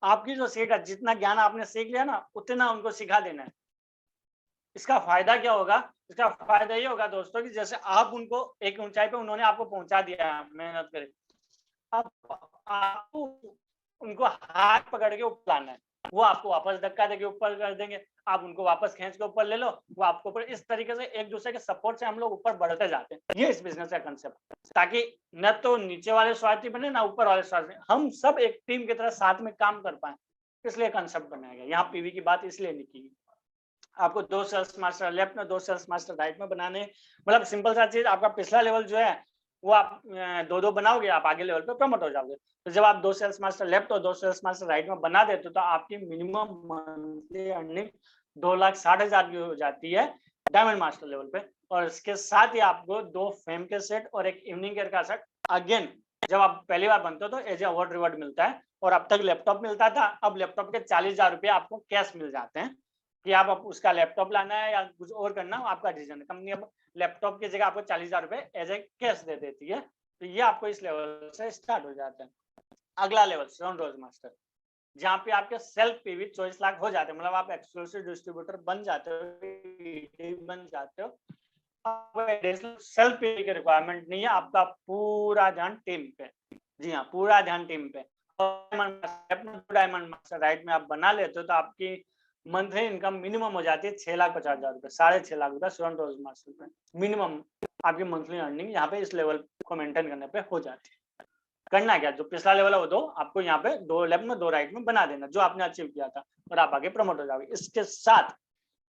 आपकी जो सीट है, जितना ज्ञान आपने सीख लिया ना, उतना उनको सिखा देना है। इसका फायदा क्या होगा? इसका फायदा ये होगा दोस्तों कि जैसे आप उनको एक ऊंचाई पे उन्होंने आपको पहुंचा दिया है मेहनत करके, अब आपको उनको हाथ पकड़ के ऊपर लाना है। वो आपको वापस धक्का देके ऊपर कर देंगे, आप उनको वापस खींच के ऊपर ले लो, वो आपको ऊपर। इस तरीके से एक दूसरे के सपोर्ट से हम लोग ऊपर बढ़ते जाते हैं। ये इस बिजनेस का कंसेप्ट, ताकि न तो नीचे वाले स्वार्थी बने ना ऊपर वाले स्वार्थी, हम सब एक टीम की तरह साथ में काम कर पाए, इसलिए कंसेप्ट बनाया गया। यहाँ पीवी की बात इसलिए नहीं की। आपको 2 सेल्स मास्टर लेफ्ट में, 2 सेल्स मास्टर राइट में बनाने, मतलब सिंपल सा चीज। आपका पिछला लेवल जो है वो आप 2-2 बनाओगे, आप आगे लेवल पे प्रमोट हो जाओगे। तो जब आप 2 सेल्स मास्टर लेफ्ट और 2 सेल्स मास्टर राइट में बना देते हो तो आपकी मिनिमम मंथली अर्निंग 2,60,000 की हो जाती है डायमंड मास्टर लेवल पे। और इसके साथ ही आपको 2 फेम के सेट और एक इवनिंग केयर का सेट, अगेन जब आप पहली बार बनते हो तो एज ए अवार्ड रिवॉर्ड मिलता है। और अब तक लैपटॉप मिलता था, अब लैपटॉप के 40,000 रुपये आपको कैश मिल जाते हैं कि आप उसका लैपटॉप लाना है या कुछ और करना हो, आपका डिसीजन है। कंपनी अब लैपटॉप की जगह आपको 40,000 रुपये एज ए कैश दे देती है। तो ये आपको इस लेवल से स्टार्ट हो जाता है। अगला लेवल सौरन रोज मास्टर, जहाँ पे आपके सेल्फ पीवी 24 लाख हो जाते हैं, मतलब आप एक्सक्लूसिव डिस्ट्रीब्यूटर बन जाते हो, सेल्फ पीवी की रिक्वायरमेंट नहीं है, आपका पूरा ध्यान टीम पे। जी हाँ, पूरा ध्यान टीम पे। डायमंड मास्टर राइट में आप बना लेते हो तो आपकी मंथली इनकम मिनिमम हो जाती है 6,50,000 रुपए, 6.5 लाख रुपए स्टूडेंट रोज मास्टर पे मिनिमम आपकी मंथली अर्निंग यहाँ पे इस लेवल को मेंटेन करने पे हो जाती है। करना क्या, जो पिछला लेवल है वो 2 आपको यहाँ पे 2 लेफ्ट में 2 राइट में बना देना, जो आपने अचीव किया था, और आप आगे प्रमोट हो जाओगे। इसके साथ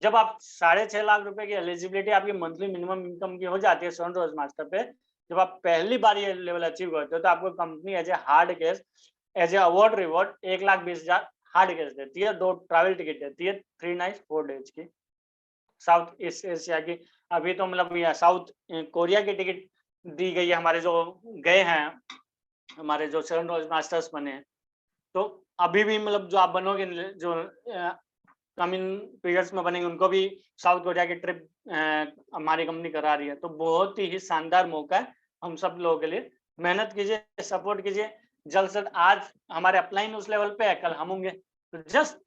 जब आप 6.5 लाख रुपए की एलिजिबिलिटी आपकी मंथली मिनिमम इनकम की हो जाती है स्टूडेंट रोज मास्टर पे, जब आप पहली बार ये लेवल अचीव करते हो तो आपको company as a hard cash, as a award reward 1,20,000 hard cash देती है, 2 ट्रैवल टिकट देती है 3 नाइट्स 4 डेज की, साउथ ईस्ट एशिया की। अभी तो मतलब साउथ कोरिया की टिकट दी गई है हमारे जो गए हैं, हमारे जो स्टूडेंट रोज मास्टर्स बने हैं। तो अभी भी मतलब जो आप बनोगे, जो कमिंग पीरियड्स में बनेंगे, उनको भी साउथ कोरिया की ट्रिप हमारी कंपनी करा रही है। तो बहुत ही शानदार मौका है हम सब लोगों के लिए। मेहनत कीजिए, सपोर्ट कीजिए, जल्द से जल्द। आज हमारे अपलाइन उस लेवल पे है, कल हम होंगे। तो जस्ट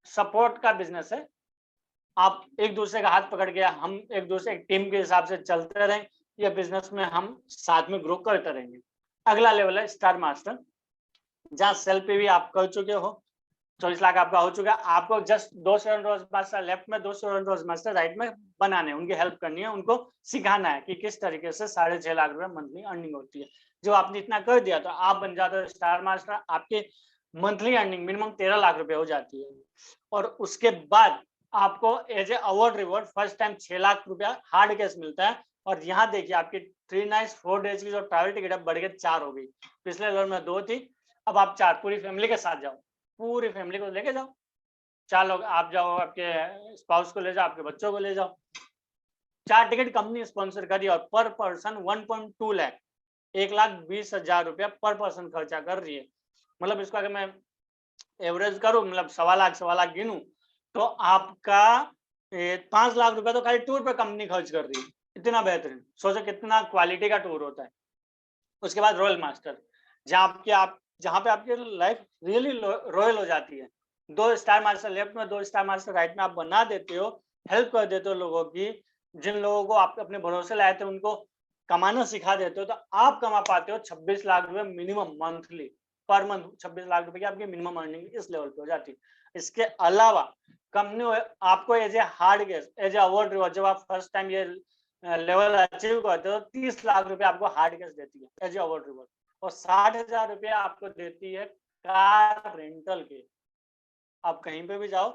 सपोर्ट का बिजनेस है, आप एक दूसरे का हाथ पकड़ के, हम एक दूसरे एक टीम के हिसाब से चलते रहें, ये बिजनेस में हम साथ में ग्रो करते रहेंगे। अगला लेवल है स्टार मास्टर, जहाँ सेल्फ पे भी आप कर चुके हो, 24 लाख आपका हो चुका है। आपको जस्ट 2 स्टूडेंट रोज मास्टर लेफ्ट में, 2 स्टूडेंट रोज मास्टर राइट में बनाने, उनकी हेल्प करनी है, उनको सिखाना है कि किस तरीके से 6.5 लाख रुपए मंथली अर्निंग होती है। जो आपने इतना कर दिया तो आप बन जाते हो स्टार मास्टर, आपके मंथली अर्निंग मिनिमम 13 लाख रुपए हो जाती है। और उसके बाद आपको as a award reward first time 6 lakh रुपया हार्ड कैश मिलता है। और यहाँ देखिए आपकी 3 नाइट्स 4 डेज की जो ट्रैवल टिकट है बढ़ के 4 हो गई। पिछले लेवल में 2 थी, अब आप 4, पूरी फैमिली के साथ जाओ, पूरी फैमिली को लेके जाओ, 4 लोग आप जाओ, आपके स्पाउस को ले जाओ, आपके बच्चों को ले जाओ। 4 टिकट कंपनी स्पॉन्सर करी और पर पर्सन 1.2 लाख, 1,20,000 रुपया पर पर्सन खर्चा कर रही है। मतलब इसको अगर मैं एवरेज करूं, मतलब 1.25 लाख गिनूं, तो आपका 5 लाख रुपया तो खाली टूर पे कंपनी खर्च कर रही है। इतना बेहतरीन, सोचो कितना क्वालिटी का टूर होता है। उसके बाद रॉयल मास्टर, जहाँ पे आपकी लाइफ रियली रॉयल हो जाती है। 2 स्टार मास्टर लेफ्ट में, 2 स्टार मास्टर राइट में आप बना देते हो, हेल्प कर देते हो लोगों की। जिन लोगों को आप अपने भरोसे लाए थे उनको कमाना सिखा देते हो, तो आप कमा पाते हो 26 लाख रुपए minimum monthly, per month 26 lakh रुपए की आपकी मिनिमम अर्निंग इस लेवल पे हो जाती है। इसके अलावा कंपनी आपको as a hard cash, as a award reward, जब आप फर्स्ट टाइम ये लेवल अचीव करते हो 30 लाख रुपए आपको हार्ड कैश देती है एज ए अवार्ड रिवॉर्ड। और 60,000 रुपया आपको देती है कार रेंटल के। आप कहीं पे भी जाओ,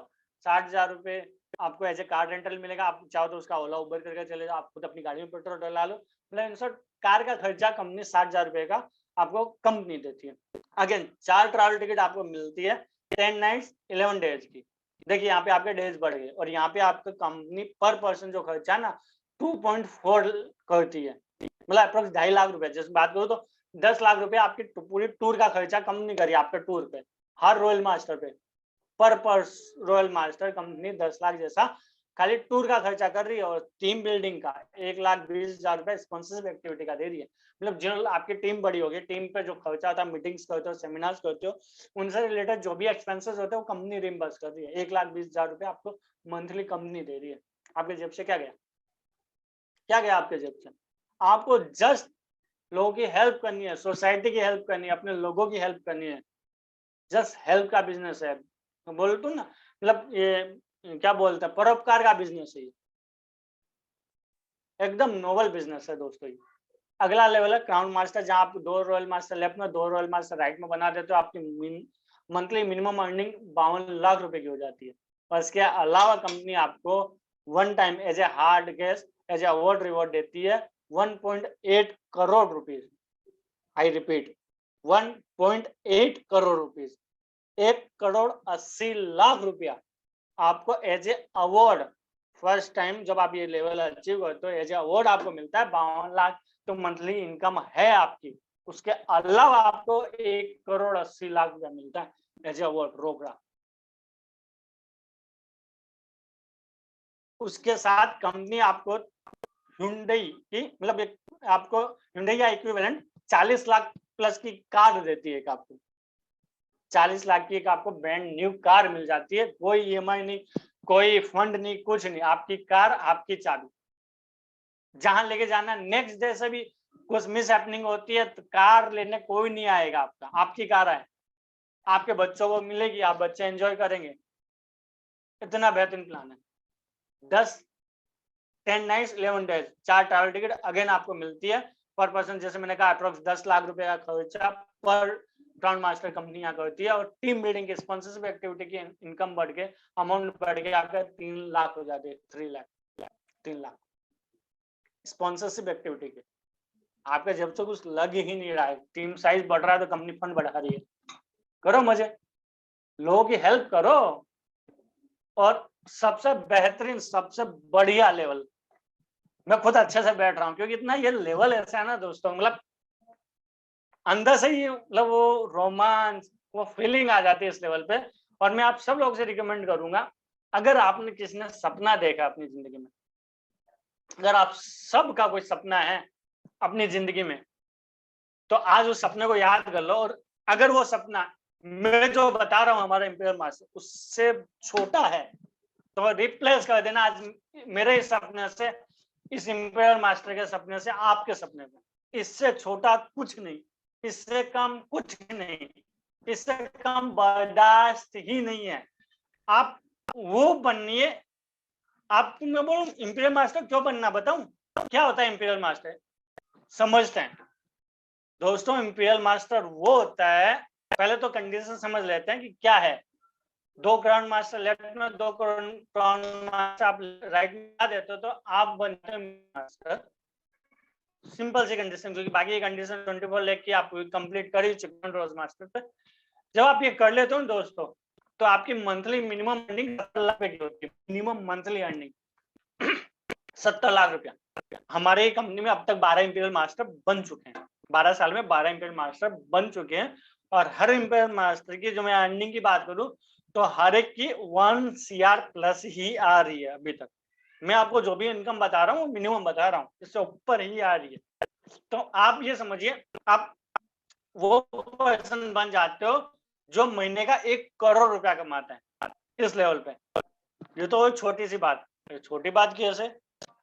60,000 रुपए आपको एज ए कार रेंटल मिलेगा। आप चाहो तो उसका ओला उबर करके चले जाओ, आप खुद अपनी गाड़ी में पेट्रोल डला लो। मतलब इन शॉर्ट कार का खर्चा कंपनी 60,000 रुपए का आपको कंपनी देती है। अगेन 4 ट्रैवल टिकट आपको मिलती है 10 नाइट्स 11 डेज की। देखिए यहाँ पे आपके डेज बढ़ गए, और यहाँ पे आपका कंपनी पर पर्सन जो खर्चा है ना 2.4 करती है, मतलब अप्रोक्स 2.5 लाख रुपए। जैसे बात करूँ तो 10 लाख रुपए आपकी पूरी टूर का खर्चा कंपनी करी आपके टूर पे, हर रॉयल मास्टर पे। पर रॉयल मास्टर कंपनी 10 लाख जैसा खाली टूर का खर्चा कर रही है और टीम बिल्डिंग का 1,20,000 रुपए स्पॉन्सरशिप एक्टिविटी का दे रही है। मतलब जो आपकी टीम बड़ी होगी, टीम पे जो खर्चा होता है, मीटिंग्स करते हो, सेमिनार्स करते हो, उनसे रिलेटेड जो भी एक्सपेंसेस होते हैं वो कंपनी रिम्बर्स कर रही है। 1,20,000 रुपए आपको मंथली कंपनी दे रही है। आपके जेब से क्या गया? क्या गया आपके जेब से? आपको जस्ट लोगों की हेल्प करनी है, सोसाइटी की हेल्प करनी है, अपने लोगों की हेल्प करनी है। जस्ट हेल्प का बिजनेस है। तो बोलते ना, मतलब ये क्या बोलते हैं, परोपकार का बिजनेस है ये। एकदम नोबल बिजनेस है दोस्तों ये। अगला लेवल है क्राउन मास्टर, जहां आप 2 रॉयल मास्टर लेफ्ट में 2 रॉयल मास्टर राइट में बना देते हो, आपकी मंथली मिनिमम अर्निंग 52 लाख रुपए की हो जाती है। और इसके अलावा कंपनी आपको one time as a hard cash as a award reward देती है 1.8 crore rupees. I repeat, 1.8 crore rupees, 1,80,00,000 रुपया आपको as a award first time जब आप ये लेवल अचीव करते हो, एज ए अवार्ड आपको मिलता है 52 लाख। तो मंथली इनकम है आपकी। उसके अलावा आपको 1,80,00,000 रुपया मिलता है एज ए अवार्ड रोकड़ा। उसके साथ कंपनी आपको हुंडई की, मतलब एक आपको हुंडई का इक्विवेलेंट 40 लाख प्लस की कार देती है। आपको 40 लाख की एक आपको ब्रांड न्यू कार मिल जाती है। कोई ईएमआई नहीं, कोई फंड नहीं, कुछ नहीं, आपकी कार, आपकी चाबी। जहां लेके जाना, नेक्स्ट डे से भी कुछ मिस हैपनिंग होती है तो कार लेने कोई नहीं आएगा आपका, आपकी कार है, आपके बच्चों को मिलेगी, आप बच्चे एंजॉय करेंगे। इतना बेहतरीन प्लान है। 10 nights 11 days 4 travel ticket again आपको मिलती है पर पर्सन। जैसे मैंने कहा अप्रोक्स 10 लाख रुपए का खर्चा पर क्राउन मास्टर कंपनी यहाँ करती है। और टीम बिल्डिंग की स्पॉन्सरशिप एक्टिविटी की इनकम बढ़ के, अमाउंट बढ़ के आपका 3 लाख हो जाती है। 3 लाख स्पॉन्सरशिप एक्टिविटी के। आपके जब से कुछ लग ही नहीं रहा है, टीम साइज बढ़ रहा है तो कंपनी फंड बढ़ा रही है। करो मजे, लोगों की हेल्प करो। और सबसे बेहतरीन, सबसे बढ़िया लेवल, मैं खुद अच्छे से बैठ रहा हूँ क्योंकि इतना ये लेवल ऐसा है ना दोस्तों, मतलब अंदर से ही मतलब वो रोमांच, वो फीलिंग आ जाती है इस लेवल पे। और मैं आप सब लोगों से रिकमेंड करूंगा, अगर आपने किसी ने सपना देखा अपनी जिंदगी में, अगर आप सबका कोई सपना है अपनी जिंदगी में, तो आज उस सपने को याद कर लो। और अगर वो सपना मैं जो बता रहा हूँ हमारा इंपीरियल मास्टर उससे छोटा है तो रिप्लेस कर देना आज मेरे इस सपने से, इस इंपीरियल मास्टर के सपने से, आपके सपने में। इससे छोटा कुछ नहीं, इससे कम कुछ नहीं, इससे कम बर्दाश्त ही नहीं है। आप वो बनिए। आपको मैं बोलूं इंपीरियल मास्टर क्यों बनना, बताऊं क्या होता है इंपीरियल मास्टर? समझते हैं दोस्तों, इंपीरियल मास्टर वो होता है, पहले तो कंडीशन समझ लेते हैं कि क्या है। 2 क्राउन मास्टर लेफ्ट में, 2 क्राउन मास्टर आप राइट में आ देते हो तो आप बनते हो मास्टर। सिंपल सी कंडीशन, क्योंकि बाकी कंडीशन 24 लाख की आप कंप्लीट कर ही चुके हैं रोज मास्टर पे। जब आप ये कर लेते हो दोस्तों तो आपकी मंथली मिनिमम अर्निंग 70 लाख की होती है। मिनिमम मंथली अर्निंग 70 लाख रुपया। हमारे कंपनी में अब तक 12 इंपीरियल मास्टर बन चुके हैं। 12 साल में 12 इंपीरियल मास्टर बन चुके हैं। और हर इंपीरियल मास्टर की जो मैं अर्निंग की बात करूं तो हर एक की 1 CR प्लस ही आ रही है अभी तक। मैं आपको जो भी इनकम बता रहा हूँ मिनिमम बता रहा हूँ, इससे ऊपर ही आ रही है। तो आप ये समझिए, आप वो पर्सन बन जाते हो जो महीने का 1 करोड़ रुपया कमाता है इस लेवल पे। ये तो छोटी सी बात, छोटी बात कैसे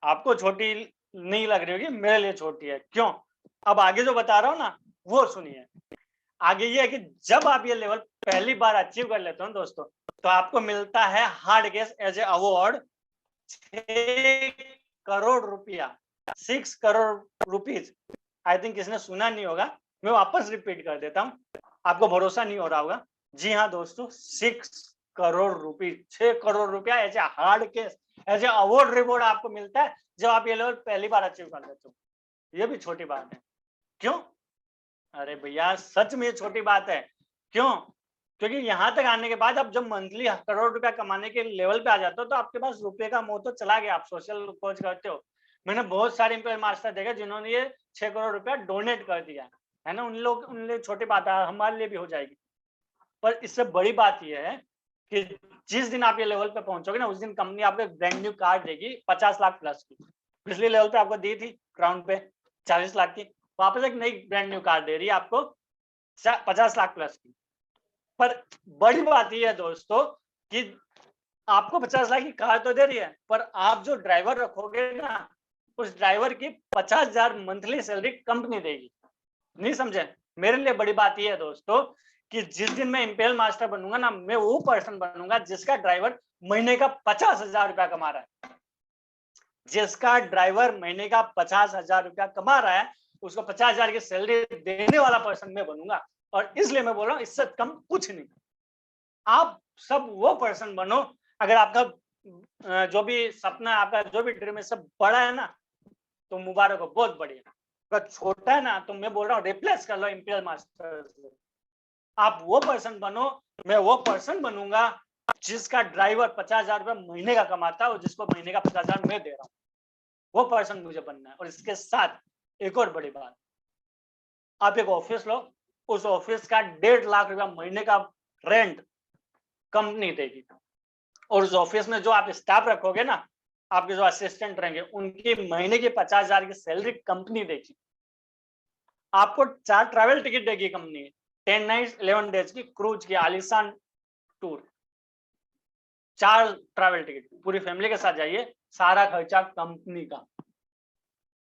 आपको छोटी नहीं लग रही होगी, मेरे लिए छोटी है। क्यों? अब आगे जो बता रहा हूँ ना वो सुनिए। आगे ये है कि जब आप ये लेवल पहली बार अचीव कर लेते हो दोस्तों तो आपको मिलता है hard cash as a award 6 crore रुपया, 6 करोड़ रुपीज। आई थिंक किसने सुना नहीं होगा, मैं वापस रिपीट कर देता हूँ, आपको भरोसा नहीं हो रहा होगा। जी हाँ दोस्तों, 6 करोड़ रुपीज, 6 करोड़ रुपया as a hard cash as a award reward आपको मिलता है जब आप ये लेवल पहली बार अचीव कर लेते हो। ये भी छोटी बात है। क्यों? अरे भैया सच में ये छोटी बात है। क्यों? क्योंकि यहां तक आने के बाद अब जब मंथली करोड़ रुपया कमाने के लेवल पे आ जाते हो तो आपके पास रुपए का मोह तो चला गया। आप सोशल खोज करते हो। मैंने बहुत सारे इंपीरियल मास्टर देखे जिन्होंने ये 6 करोड़ रुपया डोनेट कर दिया है ना। उन लिए छोटी बात है, हमारे लिए भी हो जाएगी। पर इससे बड़ी बात यह है कि जिस दिन आप ये लेवल पे पहुंचोगे ना, उस दिन कंपनी आपको एक ब्रांड न्यू कार देगी 50 लाख प्लस की। पिछले लेवल पे आपको दी थी क्राउन पे 40 लाख की, वापस एक नई ब्रांड न्यू कार दे रही है आपको 50 लाख प्लस की। पर बड़ी बात ये है दोस्तों कि आपको 50 लाख की कार तो दे रही है, पर आप जो ड्राइवर रखोगे ना, उस ड्राइवर की 50,000 मंथली सैलरी कंपनी देगी। नहीं समझे? मेरे लिए बड़ी बात ये है दोस्तों कि जिस दिन मैं इंपीरियल मास्टर बनूंगा ना, मैं वो पर्सन बनूंगा जिसका ड्राइवर महीने का 50,000 रुपया कमा रहा है। जिसका ड्राइवर महीने का 50,000 रुपया कमा रहा है, उसको 50,000 की सैलरी देने वाला पर्सन मैं बनूंगा। और इसलिए मैं बोल रहा हूँ, इससे कम कुछ नहीं। आप सब वो पर्सन बनो, अगर आपका जो भी सपना है, आपका जो भी ड्रीम है, सब बड़ा है ना, तो मुबारक हो, बहुत बढ़िया। अगर छोटा है ना, तो मैं बोल रहा हूँ रिप्लेस कर लो इंपीरियल मास्टर से। आप वो पर्सन बनो, मैं वो पर्सन बनूंगा जिसका ड्राइवर 50,000 रुपया महीने का कमाता है और जिसको महीने का 50,000 मैं दे रहा हूँ। वो पर्सन मुझे बनना है। और इसके साथ एक और बड़ी बात, आप एक ऑफिस लो, उस ऑफिस का 1.5 लाख रुपया महीने का रेंट कंपनी देगी। और उस ऑफिस में जो आप स्टाफ रखोगे ना, आपके जो असिस्टेंट रहेंगे, उनकी महीने की 50,000 की सैलरी कंपनी देगी। आपको 4 ट्रैवल टिकट देगी कंपनी, 10 नाइट्स 11 डेज की क्रूज की आलिशान टूर। 4 ट्रैवल टिकट, पूरी फैमिली के साथ जाइए, सारा खर्चा कंपनी का।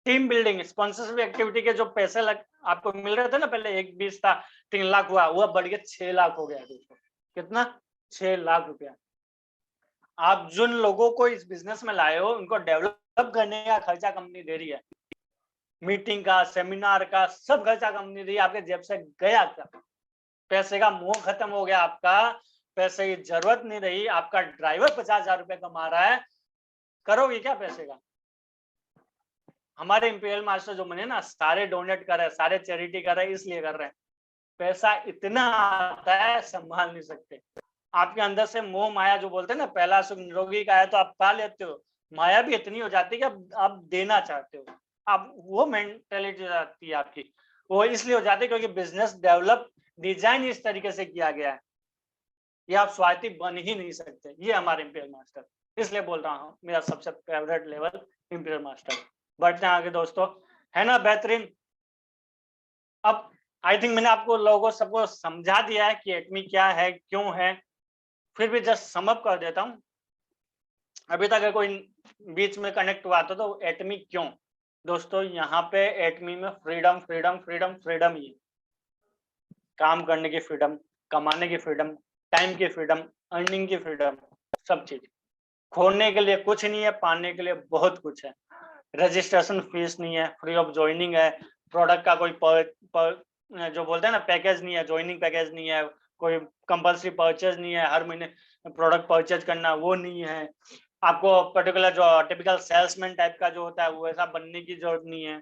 टीम बिल्डिंग, स्पॉन्सरशिप एक्टिविटी के जो पैसे आपको मिल रहे थे ना, पहले 1.20 था, 3 लाख हुआ, वो बढ़ के 6 लाख हो गया। दोस्तों कितना? 6 लाख रुपया। आप जिन लोगों को इस बिजनेस में लाए हो, उनको डेवलप करने का खर्चा कंपनी दे रही है। मीटिंग का, सेमिनार का, सब खर्चा कंपनी दे रही है। आपके जेब से गया क्या? पैसे का मोह खत्म हो गया आपका, पैसे की जरूरत नहीं रही। आपका ड्राइवर 50,000 रुपए कमा रहा है, करोगे क्या पैसे का? हमारे इंपीरियल मास्टर जो बने ना, सारे डोनेट कर रहे हैं, सारे चैरिटी कर रहे हैं, इसलिए कर रहे हैं। पैसा इतना आता है, संभाल नहीं सकते। आपके अंदर से मोह माया जो बोलते हैं ना, पहला सुख निरोगी का है, तो आप पा लेते हो, माया भी इतनी हो जाती है कि आप देना चाहते हो। आप वो मेंटेलिटी हो जाती है आपकी, वो इसलिए हो जाती है क्योंकि बिजनेस डेवलप डिजाइन इस तरीके से किया गया है, ये आप स्वार्थी बन ही नहीं सकते। ये हमारे इंपीरियल मास्टर, इसलिए बोल रहा हूँ मेरा सबसे फेवरेट लेवल इंपीरियल मास्टर। बढ़ते हैं आगे दोस्तों, है ना बेहतरीन। अब आई थिंक मैंने आपको लोगों सबको समझा दिया है कि एटमी क्या है, क्यों है। फिर भी जस्ट समअप कर देता हूँ। अभी तक अगर कोई बीच में कनेक्ट हुआ था, तो एटमी क्यों? दोस्तों यहाँ पे एटमी में फ्रीडम फ्रीडम फ्रीडम फ्रीडम ही है। काम करने की फ्रीडम, कमाने की फ्रीडम, टाइम की फ्रीडम, अर्निंग की फ्रीडम, सब चीज। खोने के लिए कुछ नहीं है, पाने के लिए बहुत कुछ है। रजिस्ट्रेशन फीस नहीं है, फ्री ऑफ ज्वाइनिंग है। प्रोडक्ट का कोई जो बोलते हैं ना पैकेज नहीं है, ज्वाइनिंग पैकेज नहीं है, कोई कंपल्सरी परचेज नहीं है, हर महीने प्रोडक्ट परचेज करना वो नहीं है। आपको पर्टिकुलर जो टिपिकल सेल्समैन टाइप का जो होता है वो ऐसा बनने की जरूरत नहीं है।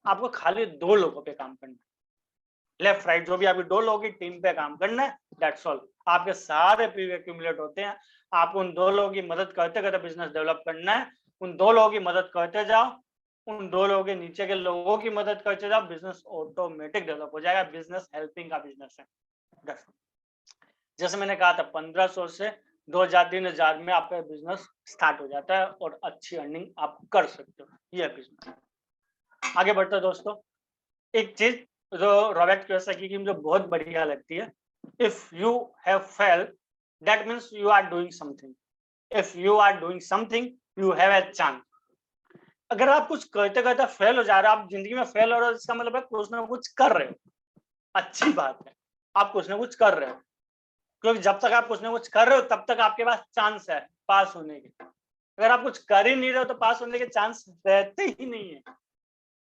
आपको खाली 2 लोगों पे काम करना है, लेफ्ट राइट जो भी आपकी 2 लोगों की टीम पे काम करना है, दैट्स ऑल। आपके सारे पीवी एक्यूमुलेट होते हैं। आपको उन 2 लोगों की मदद करते करते बिजनेस डेवलप करना है। उन 2 लोगों की मदद करते जाओ, उन 2 लोगों के नीचे के लोगों की मदद करते जाओ, बिजनेस ऑटोमेटिक डेवलप हो जाएगा। बिजनेस हेल्पिंग का बिजनेस है। जैसे मैंने कहा था 1500 से 2000-3000 में आपका बिजनेस स्टार्ट हो जाता है और अच्छी अर्निंग आप कर सकते हो। ये बिजनेस। आगे बढ़ते हैं दोस्तों। एक चीज जो रॉबर्ट कियोसाकी की मुझे बहुत बढ़िया लगती है, if you have failed that means you are doing something, if you are doing something you have a chance. अगर आप कुछ करते करते फेल हो जा रहे हो, आप जिंदगी में फेल हो रहे हो, इसका मतलब है कुछ ना कुछ कर रहे हो। अच्छी बात है, आप कुछ ना कुछ कर रहे हो, क्योंकि जब तक आप कुछ ना कुछ कर रहे हो तब तक आपके पास चांस है पास होने के। अगर आप कुछ कर ही नहीं रहे हो तो पास होने के चांस रहते ही नहीं है।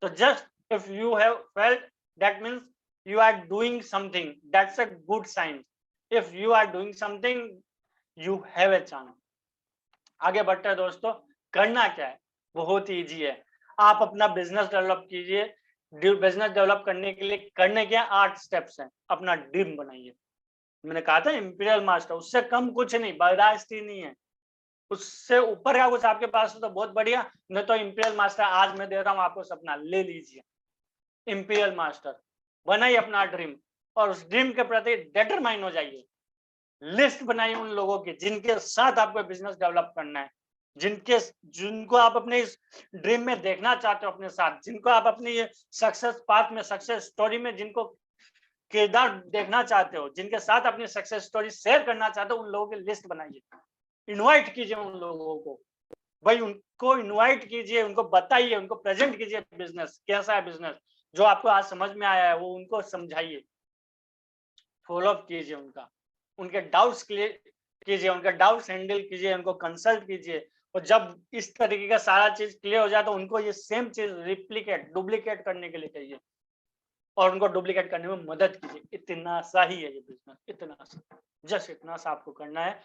तो just if you have failed that means you are doing something, that's a good sign. If you are doing something you have a chance. आगे बढ़ते हैं दोस्तों। करना क्या है? बहुत ही इजी है। आप अपना बिजनेस डेवलप कीजिए। बिजनेस डेवलप करने के लिए करने के 8 स्टेप्स हैं। अपना ड्रीम बनाइए। मैंने कहा था इंपीरियल मास्टर, उससे कम कुछ नहीं, बर्दाश्त ही नहीं है। उससे ऊपर का कुछ आपके पास हो तो बहुत बढ़िया, नहीं तो इंपीरियल मास्टर आज मैं दे रहा हूँ आपको, सपना ले लीजिए। इंपीरियल मास्टर बनाइए अपना ड्रीम और उस ड्रीम के प्रति डिटरमाइन हो जाइए। लिस्ट बनाइए उन लोगों की जिनके साथ आपको बिजनेस डेवलप करना है, जिनको आप अपने इस ड्रीम में देखना चाहते हो अपने साथ, जिनको आप अपनी ये सक्सेस पाथ में, सक्सेस स्टोरी में जिनको किरदार देखना चाहते हो, जिनके साथ अपनी सक्सेस स्टोरी शेयर करना चाहते हो, उन लोगों की लिस्ट बनाइए, इनवाइट कीजिए उन लोगों को, भाई उनको इनवाइट कीजिए, उनको बताइए, उनको प्रेजेंट कीजिए बिजनेस कैसा है, बिजनेस जो आपको आज समझ में आया है वो उनको समझाइए, फॉलो अप कीजिए उनके डाउट्स क्लियर कीजिए, उनके डाउट्स हैंडल कीजिए, उनको कंसल्ट कीजिए, और जब इस तरीके का सारा चीज क्लियर हो जाए तो उनको ये सेम चीज रिप्लिकेट डुप्लीकेट करने के लिए चाहिए और उनको डुप्लीकेट करने में मदद कीजिए। इतना सा ही है ये बिजनेस, इतना सा, जस्ट इतना सा आपको करना है।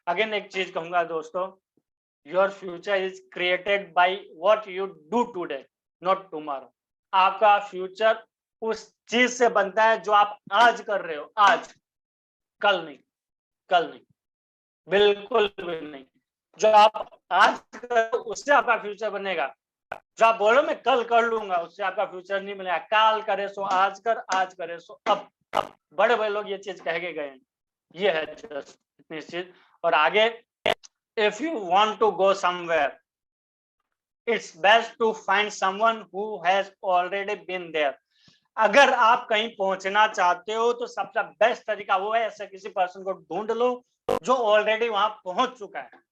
अगेन एक चीज कहूंगा दोस्तों, your future is created by what you do today, not tomorrow. आपका फ्यूचर उस चीज से बनता है जो आप आज कर रहे हो, आज, कल नहीं, कल नहीं, बिल्कुल भी नहीं। जो आप आज कर रहे हो उससे आपका फ्यूचर बनेगा। जो आप बोलो मैं कल कर लूंगा, उससे आपका फ्यूचर नहीं बनेगा। काल करे सो आज कर, आज करे सो अब। बड़े बड़े लोग ये चीज कह के गए हैं, ये है जस्ट इतनी चीज। और आगे, if you want to go somewhere, it's best to find someone who has already been there. अगर आप कहीं पहुंचना चाहते हो तो सबसे बेस्ट तरीका वो है, ऐसे किसी पर्सन को ढूंढ लो जो ऑलरेडी वहां पहुंच चुका है।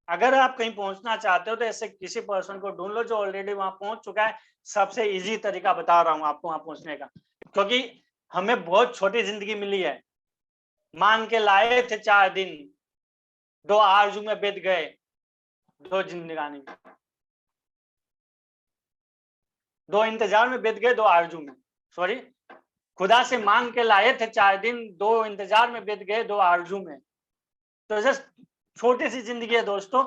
अगर आप कहीं पहुंचना चाहते हो तो ऐसे किसी पर्सन को ढूंढ लो जो ऑलरेडी वहां पहुंच चुका है। सबसे इजी तरीका बता रहा हूं आपको वहां पहुंचने का, क्योंकि हमें बहुत छोटी जिंदगी मिली है। मान के लाए थे 4 दिन, 2 आरजू में बीत गए, 2 जिंदगानी, 2 इंतजार में बीत गए, 2 आरजू में, सॉरी, खुदा से मांग के लाए थे 4 दिन, 2 इंतजार में बीत गए, 2 आरजू में। तो जस्ट छोटी सी जिंदगी है दोस्तों,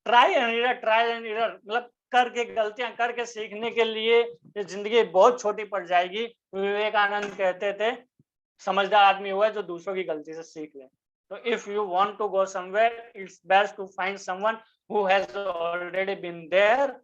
ट्राई एंड एरर, मतलब करके, गलतियां करके सीखने के लिए ये जिंदगी बहुत छोटी पड़ जाएगी। विवेकानंद कहते थे, समझदार आदमी हुआ जो दूसरों की गलती से सीख ले। तो if you want to go somewhere, it's best to find someone who has already been there